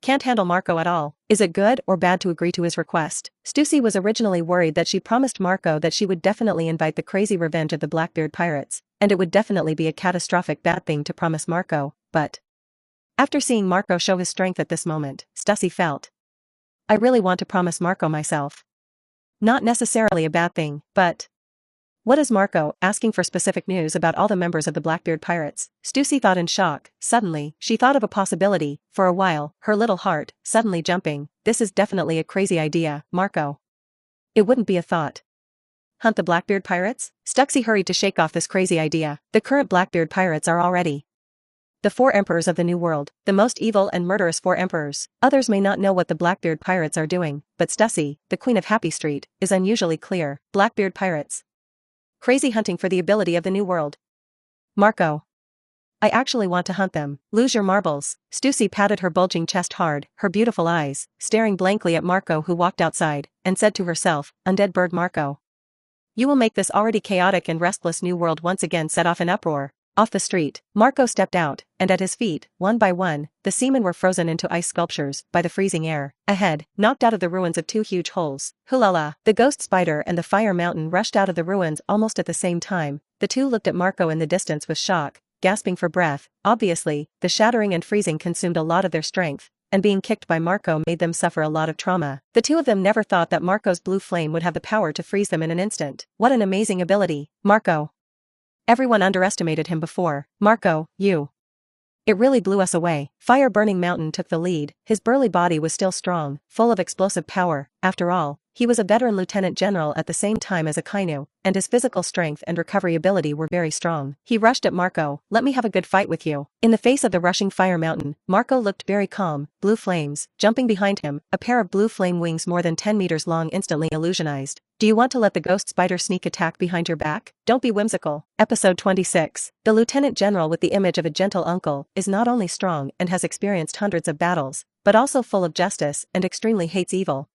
Can't handle Marco at all. Is it good or bad to agree to his request? Stussy was originally worried that she promised Marco that she would definitely invite the crazy revenge of the Blackbeard Pirates, and it would definitely be a catastrophic bad thing to promise Marco, but after seeing Marco show his strength at this moment, Stussy felt, I really want to promise Marco myself. Not necessarily a bad thing, but what is Marco asking for specific news about all the members of the Blackbeard Pirates? Stussy thought in shock. Suddenly, she thought of a possibility. For a while, her little heart, suddenly jumping. This is definitely a crazy idea, Marco. It wouldn't be a thought. Hunt the Blackbeard Pirates? Stussy hurried to shake off this crazy idea. The current Blackbeard Pirates are already the 4 emperors of the New World, the most evil and murderous 4 emperors. Others may not know what the Blackbeard Pirates are doing, but Stussy, the queen of Happy Street, is unusually clear. Blackbeard Pirates. Crazy hunting for the ability of the New World. Marco. I actually want to hunt them. Lose your marbles. Stussy patted her bulging chest hard, her beautiful eyes, staring blankly at Marco who walked outside, and said to herself, Undead bird Marco. You will make this already chaotic and restless New World once again set off in uproar. Off the street, Marco stepped out, and at his feet, one by one, the seamen were frozen into ice sculptures by the freezing air. Ahead, knocked out of the ruins of 2 huge holes. Hulala! The ghost spider and the fire mountain rushed out of the ruins almost at the same time. The 2 looked at Marco in the distance with shock, gasping for breath. Obviously, the shattering and freezing consumed a lot of their strength, and being kicked by Marco made them suffer a lot of trauma. The 2 of them never thought that Marco's blue flame would have the power to freeze them in an instant. What an amazing ability, Marco! Everyone underestimated him before. Marco, you. It really blew us away. Fire-burning mountain took the lead. His burly body was still strong, full of explosive power. After all, he was a veteran lieutenant general at the same time as Akainu, and his physical strength and recovery ability were very strong. He rushed at Marco. Let me have a good fight with you. In the face of the rushing fire mountain, Marco looked very calm. Blue flames, jumping behind him, a pair of blue flame wings more than 10 meters long instantly illusionized. Do you want to let the ghost spider sneak attack behind your back? Don't be whimsical. Episode 26. The lieutenant general with the image of a gentle uncle is not only strong and has experienced hundreds of battles, but also full of justice and extremely hates evil.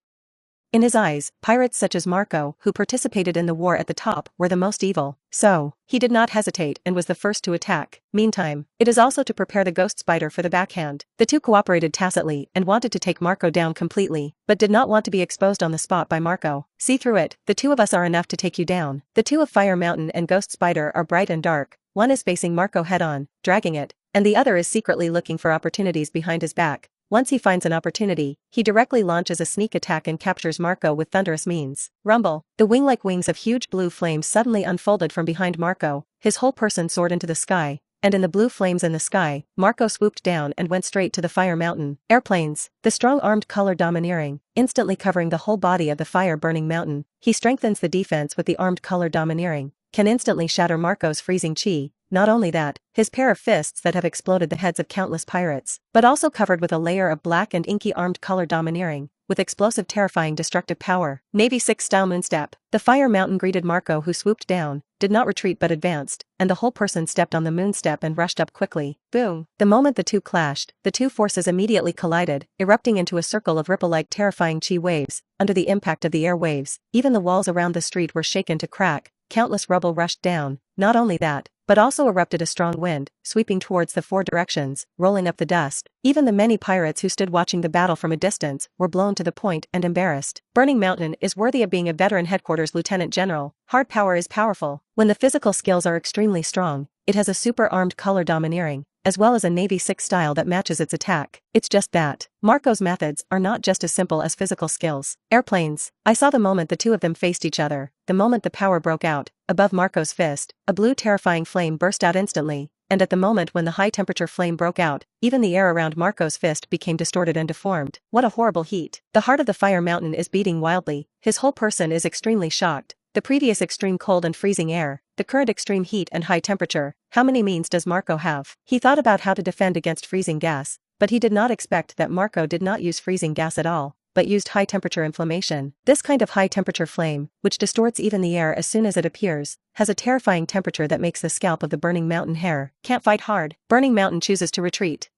In his eyes, pirates such as Marco, who participated in the war at the top, were the most evil. So, he did not hesitate and was the first to attack. Meantime, it is also to prepare the ghost spider for the backhand. The 2 cooperated tacitly and wanted to take Marco down completely, but did not want to be exposed on the spot by Marco. See through it, the 2 of us are enough to take you down. The 2 of Fire Mountain and Ghost Spider are bright and dark. One is facing Marco head-on, dragging it, and the other is secretly looking for opportunities behind his back. Once he finds an opportunity, he directly launches a sneak attack and captures Marco with thunderous means. Rumble! The wing-like wings of huge blue flames suddenly unfolded from behind Marco. His whole person soared into the sky, and in the blue flames in the sky, Marco swooped down and went straight to the fire mountain. Airplanes! The strong armed color domineering, instantly covering the whole body of the fire-burning mountain. He strengthens the defense with the armed color domineering, can instantly shatter Marco's freezing chi. Not only that, his pair of fists that have exploded the heads of countless pirates, but also covered with a layer of black and inky armed color domineering, with explosive terrifying destructive power. Navy 6 style moonstep. The fire mountain greeted Marco who swooped down, did not retreat but advanced, and the whole person stepped on the moonstep and rushed up quickly. Boom! The moment the 2 clashed, the 2 forces immediately collided, erupting into a circle of ripple-like terrifying chi waves. Under the impact of the air waves, even the walls around the street were shaken to crack. Countless rubble rushed down. Not only that, but also erupted a strong wind, sweeping towards the 4 directions, rolling up the dust. Even the many pirates who stood watching the battle from a distance were blown to the point and embarrassed. Burning Mountain is worthy of being a veteran headquarters lieutenant general. Hard power is powerful. When the physical skills are extremely strong, it has a super armed color domineering, as well as a Navy 6 style that matches its attack. It's just that Marco's methods are not just as simple as physical skills. Airplanes. I saw the moment the 2 of them faced each other, the moment the power broke out. Above Marco's fist, a blue terrifying flame burst out instantly, and at the moment when the high-temperature flame broke out, even the air around Marco's fist became distorted and deformed. What a horrible heat. The heart of the fire mountain is beating wildly. His whole person is extremely shocked. The previous extreme cold and freezing air, the current extreme heat and high temperature. How many means does Marco have? He thought about how to defend against freezing gas, but he did not expect that Marco did not use freezing gas at all, but used high temperature inflammation. This kind of high temperature flame, which distorts even the air as soon as it appears, has a terrifying temperature that makes the scalp of the Burning Mountain hair. Can't fight hard. Burning Mountain chooses to retreat.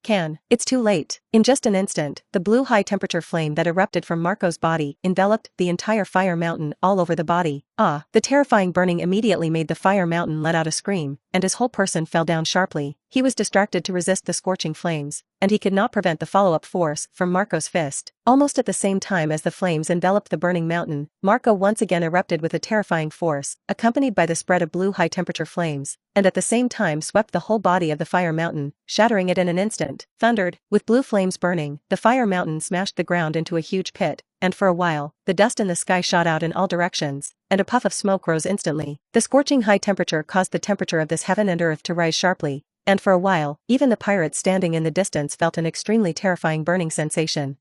It's too late. In just an instant, the blue high-temperature flame that erupted from Marco's body enveloped the entire Fire Mountain all over the body. The terrifying burning immediately made the Fire Mountain let out a scream, and his whole person fell down sharply. He was distracted to resist the scorching flames, and he could not prevent the follow-up force from Marco's fist. Almost at the same time as the flames enveloped the Burning Mountain, Marco once again erupted with a terrifying force, accompanied by the spread of blue high-temperature flames, and at the same time swept the whole body of the Fire Mountain, shattering it in an instant. Thundered, with blue flames burning, the Fire Mountain smashed the ground into a huge pit, and for a while, the dust in the sky shot out in all directions, and a puff of smoke rose instantly. The scorching high temperature caused the temperature of this heaven and earth to rise sharply, and for a while, even the pirates standing in the distance felt an extremely terrifying burning sensation.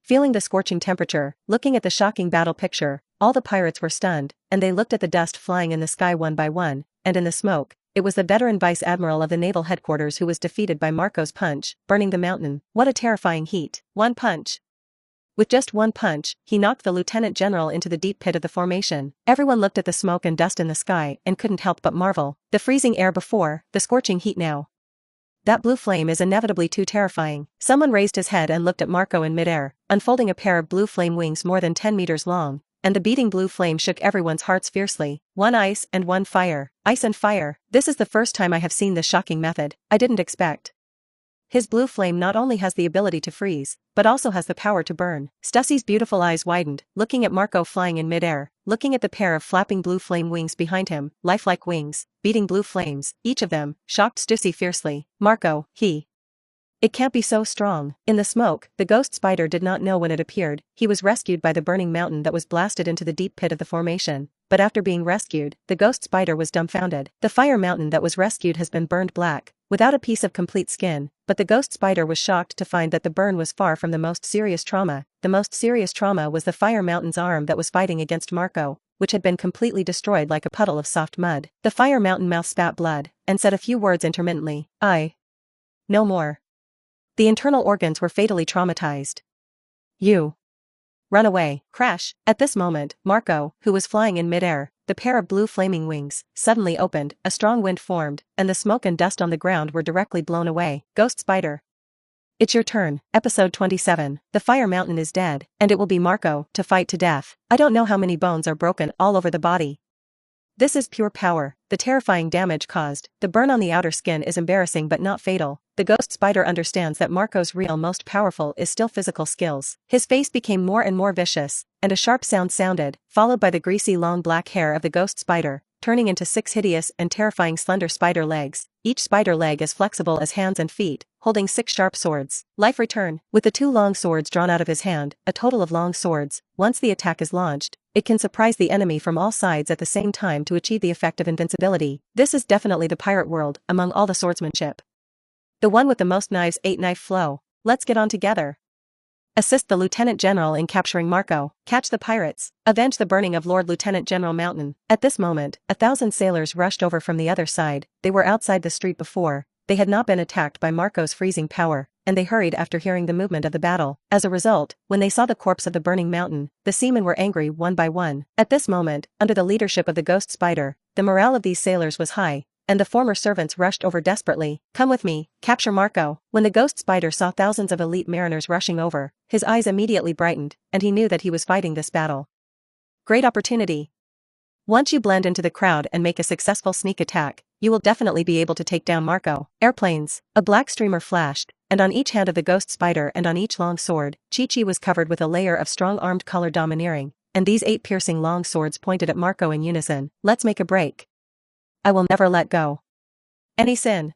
Feeling the scorching temperature, looking at the shocking battle picture, all the pirates were stunned, and they looked at the dust flying in the sky one by one, and in the smoke. It was the veteran vice admiral of the naval headquarters who was defeated by Marco's punch, burning the mountain. What a terrifying heat. One punch. With just one punch, he knocked the lieutenant general into the deep pit of the formation. Everyone looked at the smoke and dust in the sky and couldn't help but marvel. The freezing air before, the scorching heat now. That blue flame is inevitably too terrifying. Someone raised his head and looked at Marco in midair, unfolding a pair of blue flame wings more than 10 meters long, and the beating blue flame shook everyone's hearts fiercely. One ice and one fire. Ice and fire. This is the first time I have seen this shocking method. I didn't expect. His blue flame not only has the ability to freeze, but also has the power to burn. Stussy's beautiful eyes widened, looking at Marco flying in midair, looking at the pair of flapping blue flame wings behind him, lifelike wings, beating blue flames, each of them, shocked Stussy fiercely. Marco, It can't be so strong. In the smoke, the ghost spider did not know when it appeared. He was rescued by the burning mountain that was blasted into the deep pit of the formation. But after being rescued, the ghost spider was dumbfounded. The Fire Mountain that was rescued has been burned black, without a piece of complete skin, but the ghost spider was shocked to find that the burn was far from the most serious trauma. The most serious trauma was the Fire Mountain's arm that was fighting against Marco, which had been completely destroyed like a puddle of soft mud. The Fire Mountain mouth spat blood, and said a few words intermittently. No more. The internal organs were fatally traumatized. You. Run away. Crash. At this moment, Marco, who was flying in midair, the pair of blue flaming wings, suddenly opened, a strong wind formed, and the smoke and dust on the ground were directly blown away. Ghost Spider. It's your turn. Episode 27. The Fire Mountain is dead, and it will be Marco to fight to death. I don't know how many bones are broken all over the body. This is pure power. The terrifying damage caused. The burn on the outer skin is embarrassing but not fatal. The ghost spider understands that Marco's real most powerful is still physical skills. His face became more and more vicious, and a sharp sound sounded, followed by the greasy long black hair of the ghost spider, turning into 6 hideous and terrifying slender spider legs, each spider leg as flexible as hands and feet, holding 6 sharp swords. Life return. With the 2 long swords drawn out of his hand, a total of long swords, once the attack is launched, it can surprise the enemy from all sides at the same time to achieve the effect of invincibility. This is definitely the pirate world among all the swordsmanship. The one with the most knives, 8-knife flow. Let's get on together. Assist the Lieutenant General in capturing Marco. Catch the pirates. Avenge the burning of Lord Lieutenant General Mountain. At this moment, 1,000 sailors rushed over from the other side. They were outside the street before. They had not been attacked by Marco's freezing power, and they hurried after hearing the movement of the battle. As a result, when they saw the corpse of the burning mountain, the seamen were angry one by one. At this moment, under the leadership of the ghost spider, the morale of these sailors was high, and the former servants rushed over desperately. Come with me, capture Marco. When the ghost spider saw thousands of elite mariners rushing over, his eyes immediately brightened, and he knew that he was fighting this battle. Great opportunity. Once you blend into the crowd and make a successful sneak attack, you will definitely be able to take down Marco. Airplanes. A black streamer flashed, and on each hand of the ghost spider and on each long sword, Chi-Chi was covered with a layer of strong armed color domineering, and these 8 piercing long swords pointed at Marco in unison. Let's make a break. I will never let go. Any sin?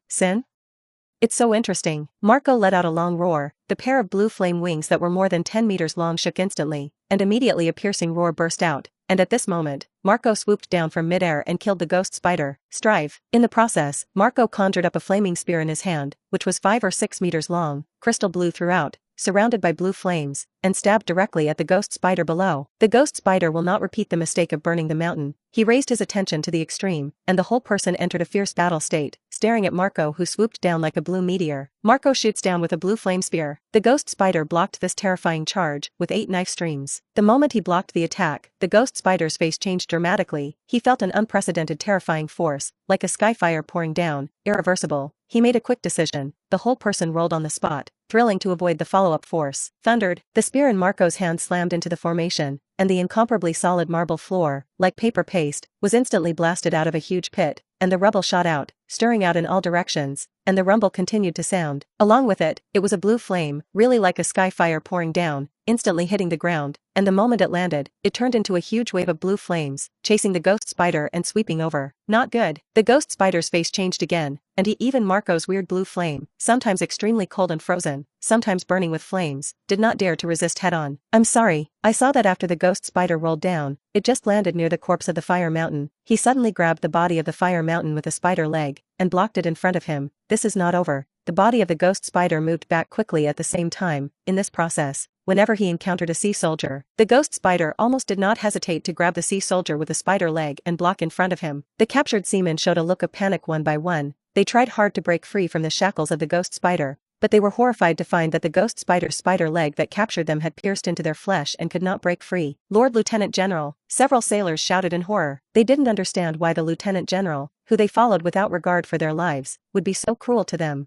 It's so interesting. Marco let out a long roar. The pair of blue flame wings that were more than 10 meters long shook instantly, and immediately a piercing roar burst out, and at this moment, Marco swooped down from midair and killed the ghost spider. Strive. In the process, Marco conjured up a flaming spear in his hand, which was 5 or 6 meters long, crystal blue throughout, surrounded by blue flames, and stabbed directly at the ghost spider below. The ghost spider will not repeat the mistake of burning the mountain. He raised his attention to the extreme, and the whole person entered a fierce battle state. staring at Marco, who swooped down like a blue meteor. Marco shoots down with a blue flame spear. The ghost spider blocked this terrifying charge with 8 knife streams. The moment he blocked the attack, the ghost spider's face changed dramatically. He felt an unprecedented terrifying force, like a skyfire pouring down, irreversible. He made a quick decision. The whole person rolled on the spot, thrilling to avoid the follow-up force. Thundered. The spear in Marco's hand slammed into the formation, and the incomparably solid marble floor, like paper paste, was instantly blasted out of a huge pit, and the rubble shot out, stirring out in all directions, and the rumble continued to sound. Along with it, it was a blue flame, really like a skyfire pouring down, instantly hitting the ground, and the moment it landed, it turned into a huge wave of blue flames, chasing the ghost spider and sweeping over. Not good. The ghost spider's face changed again, and even Marco's weird blue flame, sometimes extremely cold and frozen, sometimes burning with flames, did not dare to resist head-on. I'm sorry, I saw that after the ghost spider rolled down, it just landed near the corpse of the fire mountain. He suddenly grabbed the body of the fire mountain with a spider leg, and blocked it in front of him. This is not over. The body of the ghost spider moved back quickly at the same time. In this process, whenever he encountered a sea soldier, the ghost spider almost did not hesitate to grab the sea soldier with a spider leg and block in front of him. The captured seamen showed a look of panic one by one. They tried hard to break free from the shackles of the ghost spider, but they were horrified to find that the ghost spider's spider leg that captured them had pierced into their flesh and could not break free. Lord Lieutenant General, several sailors shouted in horror. They didn't understand why the Lieutenant General, who they followed without regard for their lives, would be so cruel to them.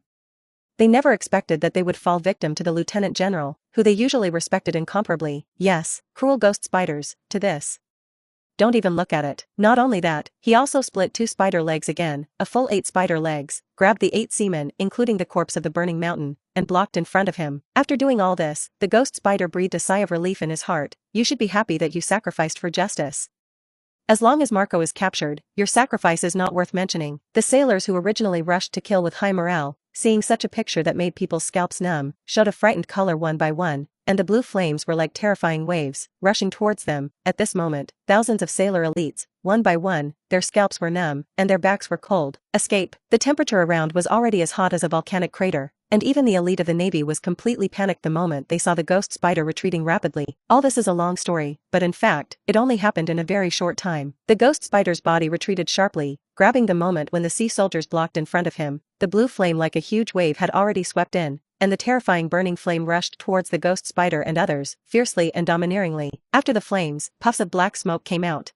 They never expected that they would fall victim to the Lieutenant General, who they usually respected incomparably. Yes, cruel ghost spiders, to this. Don't even look at it. Not only that, he also split 2 spider legs again, a full 8 spider legs, grabbed the 8 seamen, including the corpse of the burning mountain, and blocked in front of him. After doing all this, the ghost spider breathed a sigh of relief in his heart. You should be happy that you sacrificed for justice. As long as Marco is captured, your sacrifice is not worth mentioning. The sailors who originally rushed to kill with high morale, seeing such a picture that made people's scalps numb, showed a frightened color one by one, and the blue flames were like terrifying waves, rushing towards them. At this moment, thousands of sailor elites, one by one, their scalps were numb, and their backs were cold. Escape. The temperature around was already as hot as a volcanic crater, and even the elite of the Navy was completely panicked the moment they saw the ghost spider retreating rapidly. All this is a long story, but in fact, it only happened in a very short time. The ghost spider's body retreated sharply, grabbing the moment when the sea soldiers blocked in front of him. The blue flame like a huge wave had already swept in, and the terrifying burning flame rushed towards the ghost spider and others, fiercely and domineeringly. After the flames, puffs of black smoke came out.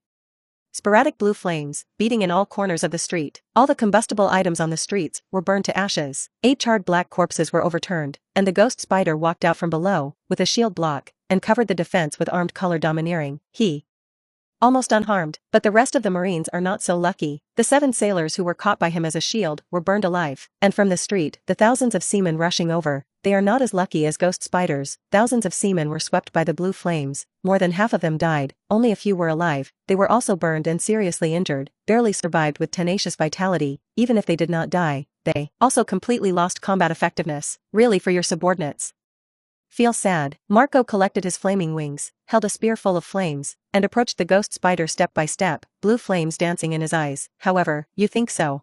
Sporadic blue flames, beating in all corners of the street. All the combustible items on the streets were burned to ashes. 8 charred black corpses were overturned, and the ghost spider walked out from below, with a shield block, and covered the defense with armed color domineering. He almost unharmed, but the rest of the Marines are not so lucky. The 7 sailors who were caught by him as a shield were burned alive, and from the street, the thousands of seamen rushing over, they are not as lucky as ghost spiders. Thousands of seamen were swept by the blue flames. More than half of them died, only a few were alive. They were also burned and seriously injured, barely survived with tenacious vitality. Even if they did not die, they also completely lost combat effectiveness. Really, for your subordinates feel sad. Marco collected his flaming wings, held a spear full of flames, and approached the ghost spider step by step, blue flames dancing in his eyes. However, you think so?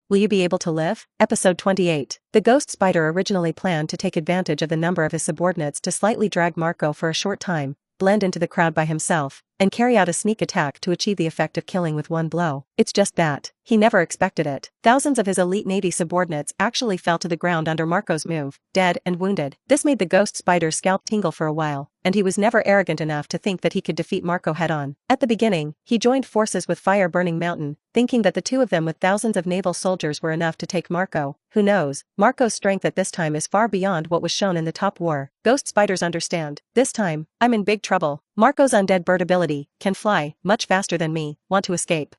Will you be able to live? Episode 28. The ghost spider originally planned to take advantage of the number of his subordinates to slightly drag Marco for a short time, blend into the crowd by himself, and carry out a sneak attack to achieve the effect of killing with one blow. It's just that he never expected it. Thousands of his elite Navy subordinates actually fell to the ground under Marco's move, dead and wounded. This made the ghost spider's scalp tingle for a while, and he was never arrogant enough to think that he could defeat Marco head-on. At the beginning, he joined forces with Fire-Burning Mountain, thinking that the two of them with thousands of naval soldiers were enough to take Marco. Who knows, Marco's strength at this time is far beyond what was shown in the top war. Ghost spiders understand. This time, I'm in big trouble. Marco's undead bird ability can fly much faster than me. Want to escape?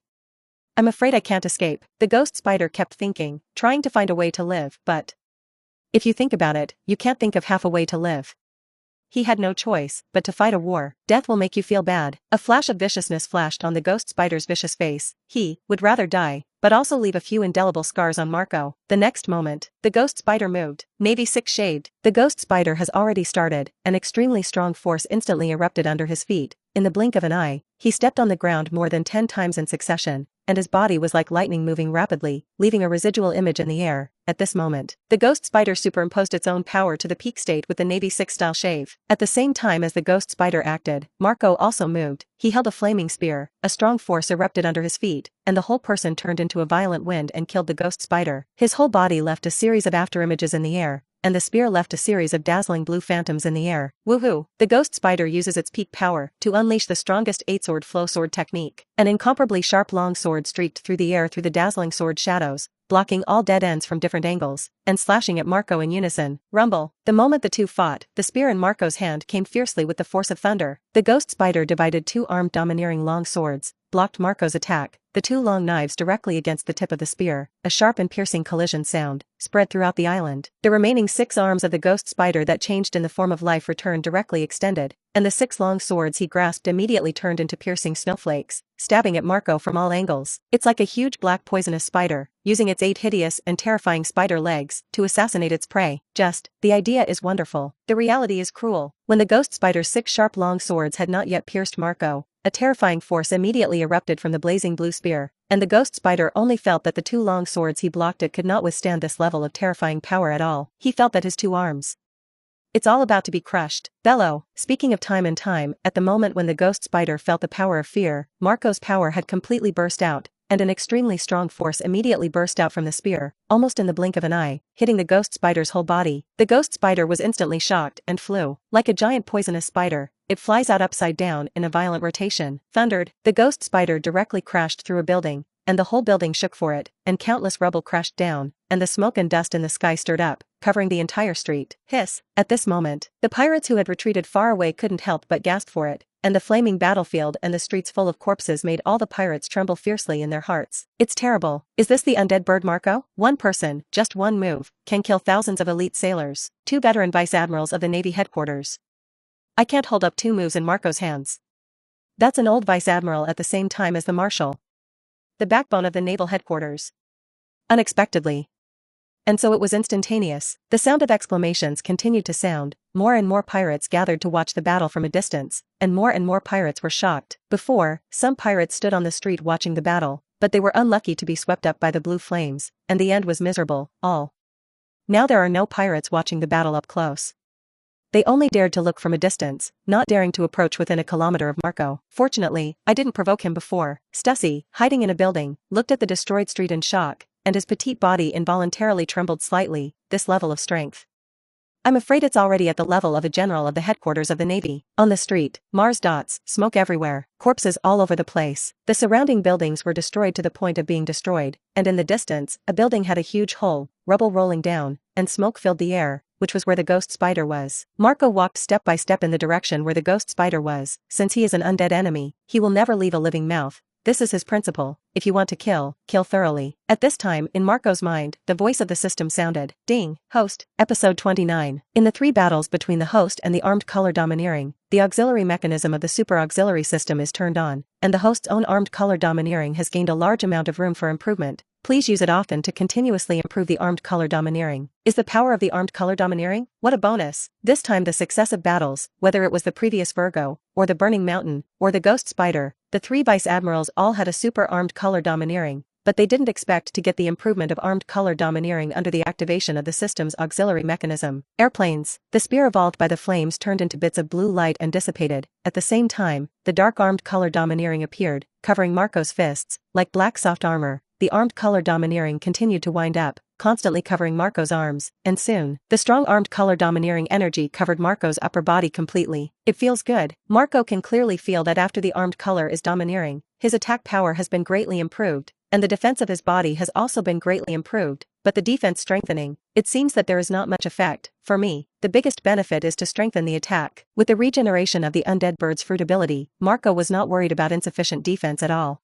I'm afraid I can't escape. The ghost spider kept thinking, trying to find a way to live, but if you think about it, you can't think of half a way to live. He had no choice but to fight a war. Death will make you feel bad. A flash of viciousness flashed on the ghost spider's vicious face. He would rather die, but also leave a few indelible scars on Marco. The next moment, the ghost spider moved. Navy 6 shaved. The ghost spider has already started. An extremely strong force instantly erupted under his feet. In the blink of an eye, he stepped on the ground more than 10 times in succession, and his body was like lightning moving rapidly, leaving a residual image in the air. At this moment, the ghost spider superimposed its own power to the peak state with the Navy 6 style shave. At the same time as the ghost spider acted, Marco also moved. He held a flaming spear, a strong force erupted under his feet, and the whole person turned into a violent wind and killed the ghost spider. His whole body left a series of afterimages in the air, and the spear left a series of dazzling blue phantoms in the air. Woohoo! The ghost spider uses its peak power to unleash the strongest 8-sword flow sword technique. An incomparably sharp long sword streaked through the air through the dazzling sword shadows, blocking all dead ends from different angles, and slashing at Marco in unison. Rumble. The moment the two fought, the spear in Marco's hand came fiercely with the force of thunder. The ghost spider divided two armed domineering long swords, blocked Marco's attack, the two long knives directly against the tip of the spear. A sharp and piercing collision sound spread throughout the island. The remaining 6 arms of the ghost spider that changed in the form of life returned directly extended, and the 6 long swords he grasped immediately turned into piercing snowflakes, stabbing at Marco from all angles. It's like a huge black poisonous spider, using its 8 hideous and terrifying spider legs to assassinate its prey. The idea is wonderful. The reality is cruel. When the ghost spider's 6 sharp long swords had not yet pierced Marco, a terrifying force immediately erupted from the blazing blue spear, and the ghost spider only felt that the 2 long swords he blocked it could not withstand this level of terrifying power at all. He felt that his 2 arms, it's all about to be crushed. Bellow. Speaking of time and time, at the moment when the ghost spider felt the power of fear, Marco's power had completely burst out, and an extremely strong force immediately burst out from the spear, almost in the blink of an eye, hitting the ghost spider's whole body. The ghost spider was instantly shocked and flew. Like a giant poisonous spider, it flies out upside down in a violent rotation. Thundered. The ghost spider directly crashed through a building, and the whole building shook for it, and countless rubble crashed down, and the smoke and dust in the sky stirred up, covering the entire street. Hiss. At this moment, the pirates who had retreated far away couldn't help but gasp for it, and the flaming battlefield and the streets full of corpses made all the pirates tremble fiercely in their hearts. It's terrible. Is this the undead bird Marco? One person, just one move, can kill thousands of elite sailors, 2 veteran vice admirals of the Navy headquarters. I can't hold up 2 moves in Marco's hands. That's an old vice admiral at the same time as the marshal, the backbone of the naval headquarters. Unexpectedly. And so it was instantaneous. The sound of exclamations continued to sound, more and more pirates gathered to watch the battle from a distance, and more pirates were shocked. Before, some pirates stood on the street watching the battle, but they were unlucky to be swept up by the blue flames, and the end was miserable. Now there are no pirates watching the battle up close. They only dared to look from a distance, not daring to approach within a kilometer of Marco. Fortunately, I didn't provoke him before. Stussy, hiding in a building, looked at the destroyed street in shock, and his petite body involuntarily trembled slightly. This level of strength, I'm afraid it's already at the level of a general of the headquarters of the Navy. On the street, Mars dots, smoke everywhere, corpses all over the place. The surrounding buildings were destroyed to the point of being destroyed, and in the distance, a building had a huge hole, rubble rolling down, and smoke filled the air, which was where the ghost spider was. Marco walked step by step in the direction where the ghost spider was. Since he is an undead enemy, he will never leave a living mouth. This is his principle: if you want to kill, kill thoroughly. At this time, in Marco's mind, the voice of the system sounded. Ding. Host. Episode 29. In the 3 battles between the host and the armed color domineering, the auxiliary mechanism of the super auxiliary system is turned on, and the host's own armed color domineering has gained a large amount of room for improvement. Please use it often to continuously improve the armed color domineering. Is the power of the armed color domineering? What a bonus! This time the successive battles, whether it was the previous Virgo, or the Burning Mountain, or the Ghost Spider, the 3 vice admirals all had a super armed color domineering, but they didn't expect to get the improvement of armed color domineering under the activation of the system's auxiliary mechanism. Airplanes. The spear evolved by the flames turned into bits of blue light and dissipated. At the same time, the dark armed color domineering appeared, covering Marco's fists, like black soft armor. The armed color domineering continued to wind up, constantly covering Marco's arms, and soon, the strong armed color domineering energy covered Marco's upper body completely. It feels good. Marco can clearly feel that after the armed color is domineering, his attack power has been greatly improved, and the defense of his body has also been greatly improved, but the defense strengthening, it seems that there is not much effect. For me, the biggest benefit is to strengthen the attack. With the regeneration of the undead bird's fruit ability, Marco was not worried about insufficient defense at all.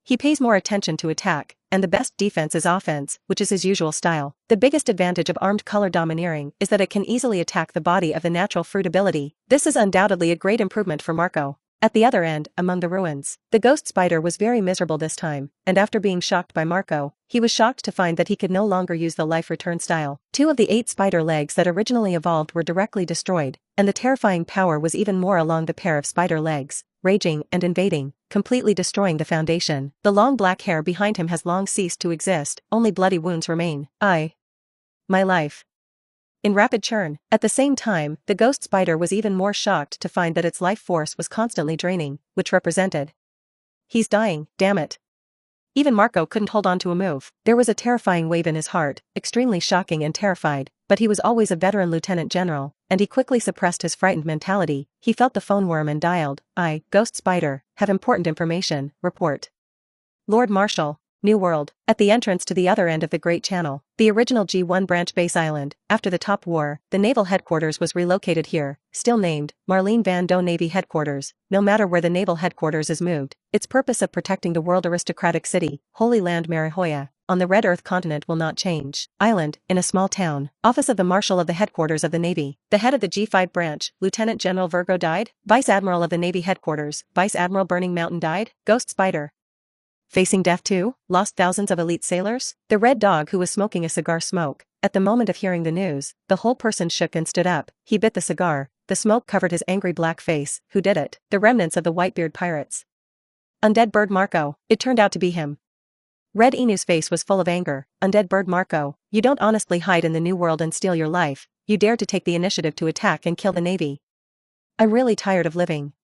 He pays more attention to attack, and the best defense is offense, which is his usual style. The biggest advantage of armed color domineering is that it can easily attack the body of the natural fruit ability. This is undoubtedly a great improvement for Marco. At the other end, among the ruins, the ghost spider was very miserable this time, and after being shocked by Marco, he was shocked to find that he could no longer use the life return style. 2 of the 8 spider legs that originally evolved were directly destroyed, and the terrifying power was even more along the pair of spider legs. raging and invading, completely destroying the foundation. The long black hair behind him has long ceased to exist, only bloody wounds remain. My life. In rapid churn. At the same time, the ghost spider was even more shocked to find that its life force was constantly draining, which represented, he's dying, damn it. Even Marco couldn't hold on to a move. There was a terrifying wave in his heart, extremely shocking and terrified, but he was always a veteran lieutenant general, and he quickly suppressed his frightened mentality. He felt the phone worm and dialed. Ghost Spider, have important information, report. Lord Marshal, New World, at the entrance to the other end of the Great Channel, the original G1 branch base island. After the Top War, the naval headquarters was relocated here, still named Marlene Van Doe Navy Headquarters. No matter where the naval headquarters is moved, its purpose of protecting the world aristocratic city, Holy Land Marihoya, on the Red Earth continent will not change. Island, in a small town, office of the Marshal of the headquarters of the Navy. The head of the G5 branch, Lieutenant General Virgo died. Vice Admiral of the Navy headquarters, Vice Admiral Burning Mountain died. Ghost Spider. Facing death too, lost thousands of elite sailors? The red dog who was smoking a cigar smoke. At the moment of hearing the news, the whole person shook and stood up. He bit the cigar. The smoke covered his angry black face. Who did it? The remnants of the Whitebeard Pirates. Undead Bird Marco. It turned out to be him. Red Inu's face was full of anger. Undead Bird Marco, you don't honestly hide in the New World and steal your life. You dare to take the initiative to attack and kill the Navy. I'm really tired of living.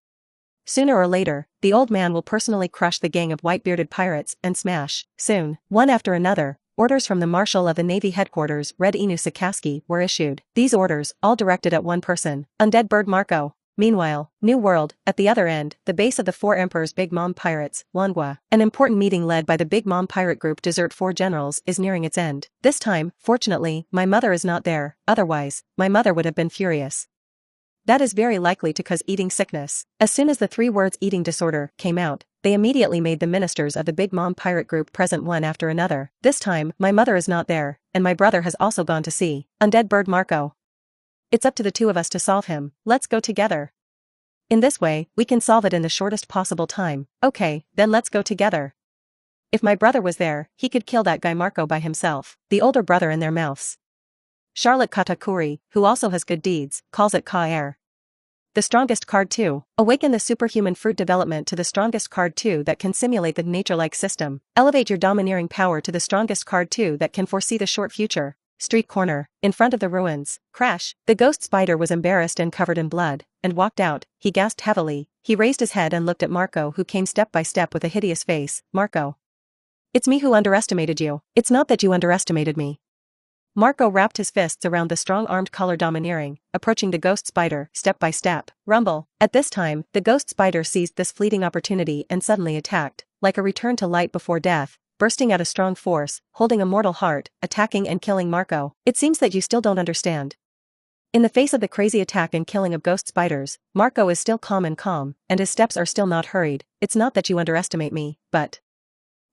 Sooner or later, the old man will personally crush the gang of white-bearded pirates and smash, soon, one after another, orders from the Marshal of the Navy headquarters, Red Inu Sakaski, were issued. These orders, all directed at one person, Undead Bird Marco. Meanwhile, New World, at the other end, the base of the Four Emperors Big Mom Pirates, Wanhua. An important meeting led by the Big Mom Pirate Group Desert Four Generals is nearing its end. This time, fortunately, my mother is not there, otherwise, my mother would have been furious. That is very likely to cause eating sickness. As soon as the 3 words eating disorder came out, they immediately made the ministers of the Big Mom Pirate Group present one after another. This time, my mother is not there, and my brother has also gone to sea. Undead Bird Marco. It's up to the 2 of us to solve him. Let's go together. In this way, we can solve it in the shortest possible time. Okay, then let's go together. If my brother was there, he could kill that guy Marco by himself. The older brother in their mouths. Charlotte Katakuri, who also has good deeds, calls it Ka-Air. The strongest card 2. Awaken the superhuman fruit development to the strongest card 2 that can simulate the nature-like system. Elevate your domineering power to the strongest card 2 that can foresee the short future. Street corner, in front of the ruins. Crash. The ghost spider was embarrassed and covered in blood, and walked out. He gasped heavily. He raised his head and looked at Marco, who came step by step with a hideous face. Marco. It's me who underestimated you. It's not that you underestimated me. Marco wrapped his fists around the strong-armed color domineering, approaching the ghost spider, step by step. Rumble. At this time, the ghost spider seized this fleeting opportunity and suddenly attacked, like a return to light before death, bursting out a strong force, holding a mortal heart, attacking and killing Marco. It seems that you still don't understand. In the face of the crazy attack and killing of ghost spiders, Marco is still calm, and his steps are still not hurried. It's not that you underestimate me, but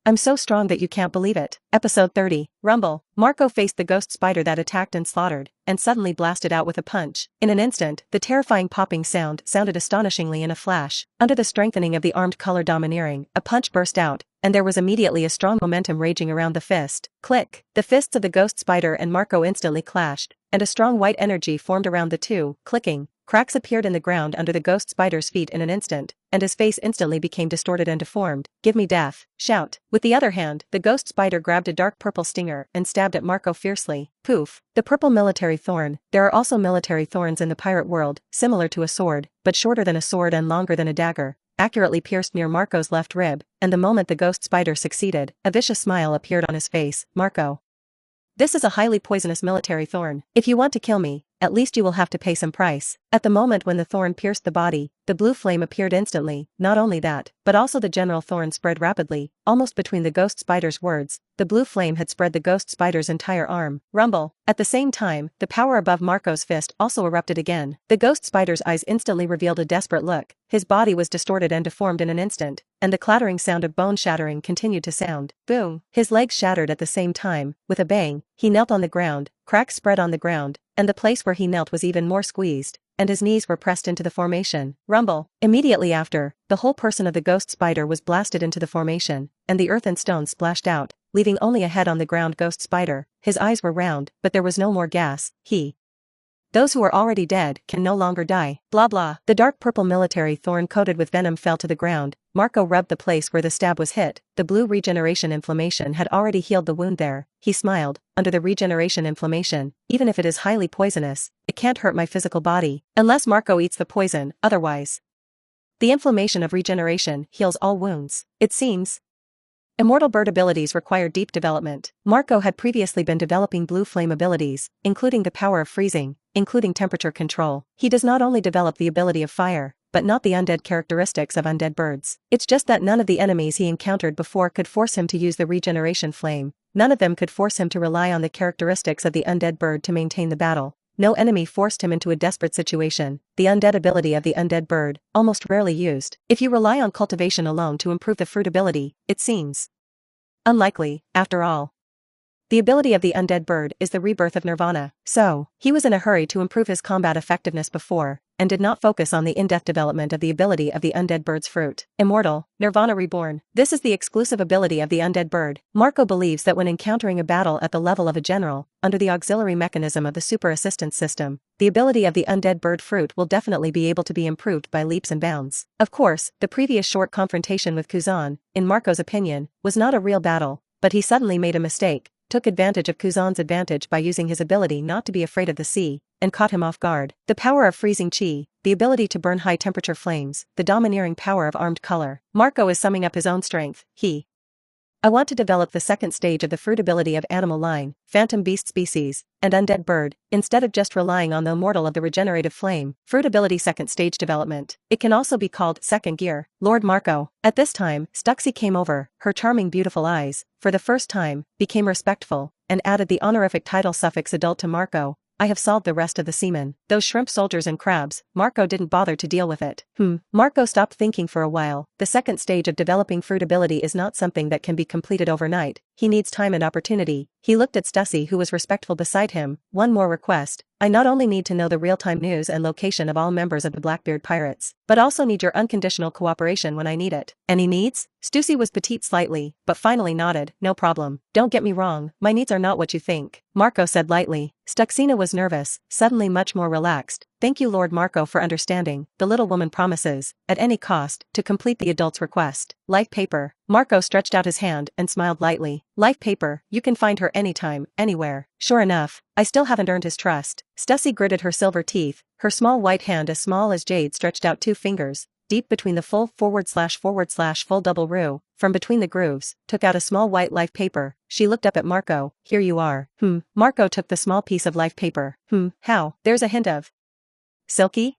I'm so strong that you can't believe it. Episode 30, Rumble. Marco faced the ghost spider that attacked and slaughtered, and suddenly blasted out with a punch. In an instant, the terrifying popping sound sounded astonishingly in a flash. Under the strengthening of the armed color domineering, a punch burst out, and there was immediately a strong momentum raging around the fist. Click! The fists of the ghost spider and Marco instantly clashed, and a strong white energy formed around the two. Clicking. Cracks appeared in the ground under the ghost spider's feet in an instant, and his face instantly became distorted and deformed. Give me death. Shout. With the other hand, the ghost spider grabbed a dark purple stinger and stabbed at Marco fiercely. Poof. The purple military thorn. There are also military thorns in the pirate world, similar to a sword, but shorter than a sword and longer than a dagger, accurately pierced near Marco's left rib, and the moment the ghost spider succeeded, a vicious smile appeared on his face. Marco. This is a highly poisonous military thorn. If you want to kill me, at least you will have to pay some price. At the moment when the thorn pierced the body, the blue flame appeared instantly. Not only that, but also the general thorn spread rapidly, almost between the ghost spider's words. The blue flame had spread the ghost spider's entire arm. Rumble. At the same time, the power above Marco's fist also erupted again. The ghost spider's eyes instantly revealed a desperate look. His body was distorted and deformed in an instant, and the clattering sound of bone shattering continued to sound. Boom. His legs shattered at the same time. With a bang, he knelt on the ground. Cracks spread on the ground, and the place where he knelt was even more squeezed, and his knees were pressed into the formation. Rumble. Immediately after, the whole person of the ghost spider was blasted into the formation, and the earth and stone splashed out, leaving only a head on the ground ghost spider. His eyes were round, but there was no more gas. He Those who are already dead can no longer die. Blah blah. The dark purple military thorn coated with venom fell to the ground. Marco rubbed the place where the stab was hit. The blue regeneration inflammation had already healed the wound there. He smiled. Under the regeneration inflammation, even if it is highly poisonous, it can't hurt my physical body. Unless Marco eats the poison, otherwise. The inflammation of regeneration heals all wounds. It seems. Immortal bird abilities require deep development. Marco had previously been developing blue flame abilities, including the power of freezing, including temperature control. He does not only develop the ability of fire, but not the undead characteristics of undead birds. It's just that none of the enemies he encountered before could force him to use the regeneration flame. None of them could force him to rely on the characteristics of the undead bird to maintain the battle. No enemy forced him into a desperate situation. The undead ability of the undead bird, almost rarely used. If you rely on cultivation alone to improve the fruit ability, it seems unlikely, after all. The ability of the undead bird is the rebirth of nirvana, so, he was in a hurry to improve his combat effectiveness before, and did not focus on the in-depth development of the ability of the undead bird's fruit. Immortal, Nirvana Reborn. This is the exclusive ability of the undead bird. Marco believes that when encountering a battle at the level of a general, under the auxiliary mechanism of the super assistance system, the ability of the undead bird fruit will definitely be able to be improved by leaps and bounds. Of course, the previous short confrontation with Kuzan, in Marco's opinion, was not a real battle, but he suddenly made a mistake, took advantage of Kuzan's advantage by using his ability not to be afraid of the sea, and caught him off guard. The power of freezing chi, the ability to burn high-temperature flames, the domineering power of armed color. Marco is summing up his own strength. I want to develop the second stage of the fruit ability of animal line, phantom beast species, and undead bird, instead of just relying on the immortal of the regenerative flame. Fruit ability second stage development. It can also be called second gear. Lord Marco. At this time, Stuxy came over, her charming beautiful eyes, for the first time, became respectful, and added the honorific title suffix adult to Marco. I have solved the rest of the seamen. Those shrimp soldiers and crabs, Marco didn't bother to deal with it. Marco stopped thinking for a while. The second stage of developing fruit ability is not something that can be completed overnight. He needs time and opportunity. He looked at Stussy, who was respectful beside him. One more request. I not only need to know the real-time news and location of all members of the Blackbeard Pirates, but also need your unconditional cooperation when I need it. Any needs? Stussy was petite slightly, but finally nodded. No problem. Don't get me wrong, my needs are not what you think, Marco said lightly. Stuxina was nervous, suddenly much more relaxed. Thank you, Lord Marco, for understanding. The little woman promises, at any cost, to complete the adult's request. Life paper. Marco stretched out his hand and smiled lightly. Life paper, you can find her anytime, anywhere. Sure enough, I still haven't earned his trust. Stussy gritted her silver teeth, her small white hand as small as jade stretched out 2 fingers, deep between the full // full double roux, from between the grooves, took out a small white life paper. She looked up at Marco. Here you are. Marco took the small piece of life paper. How? There's a hint of silky?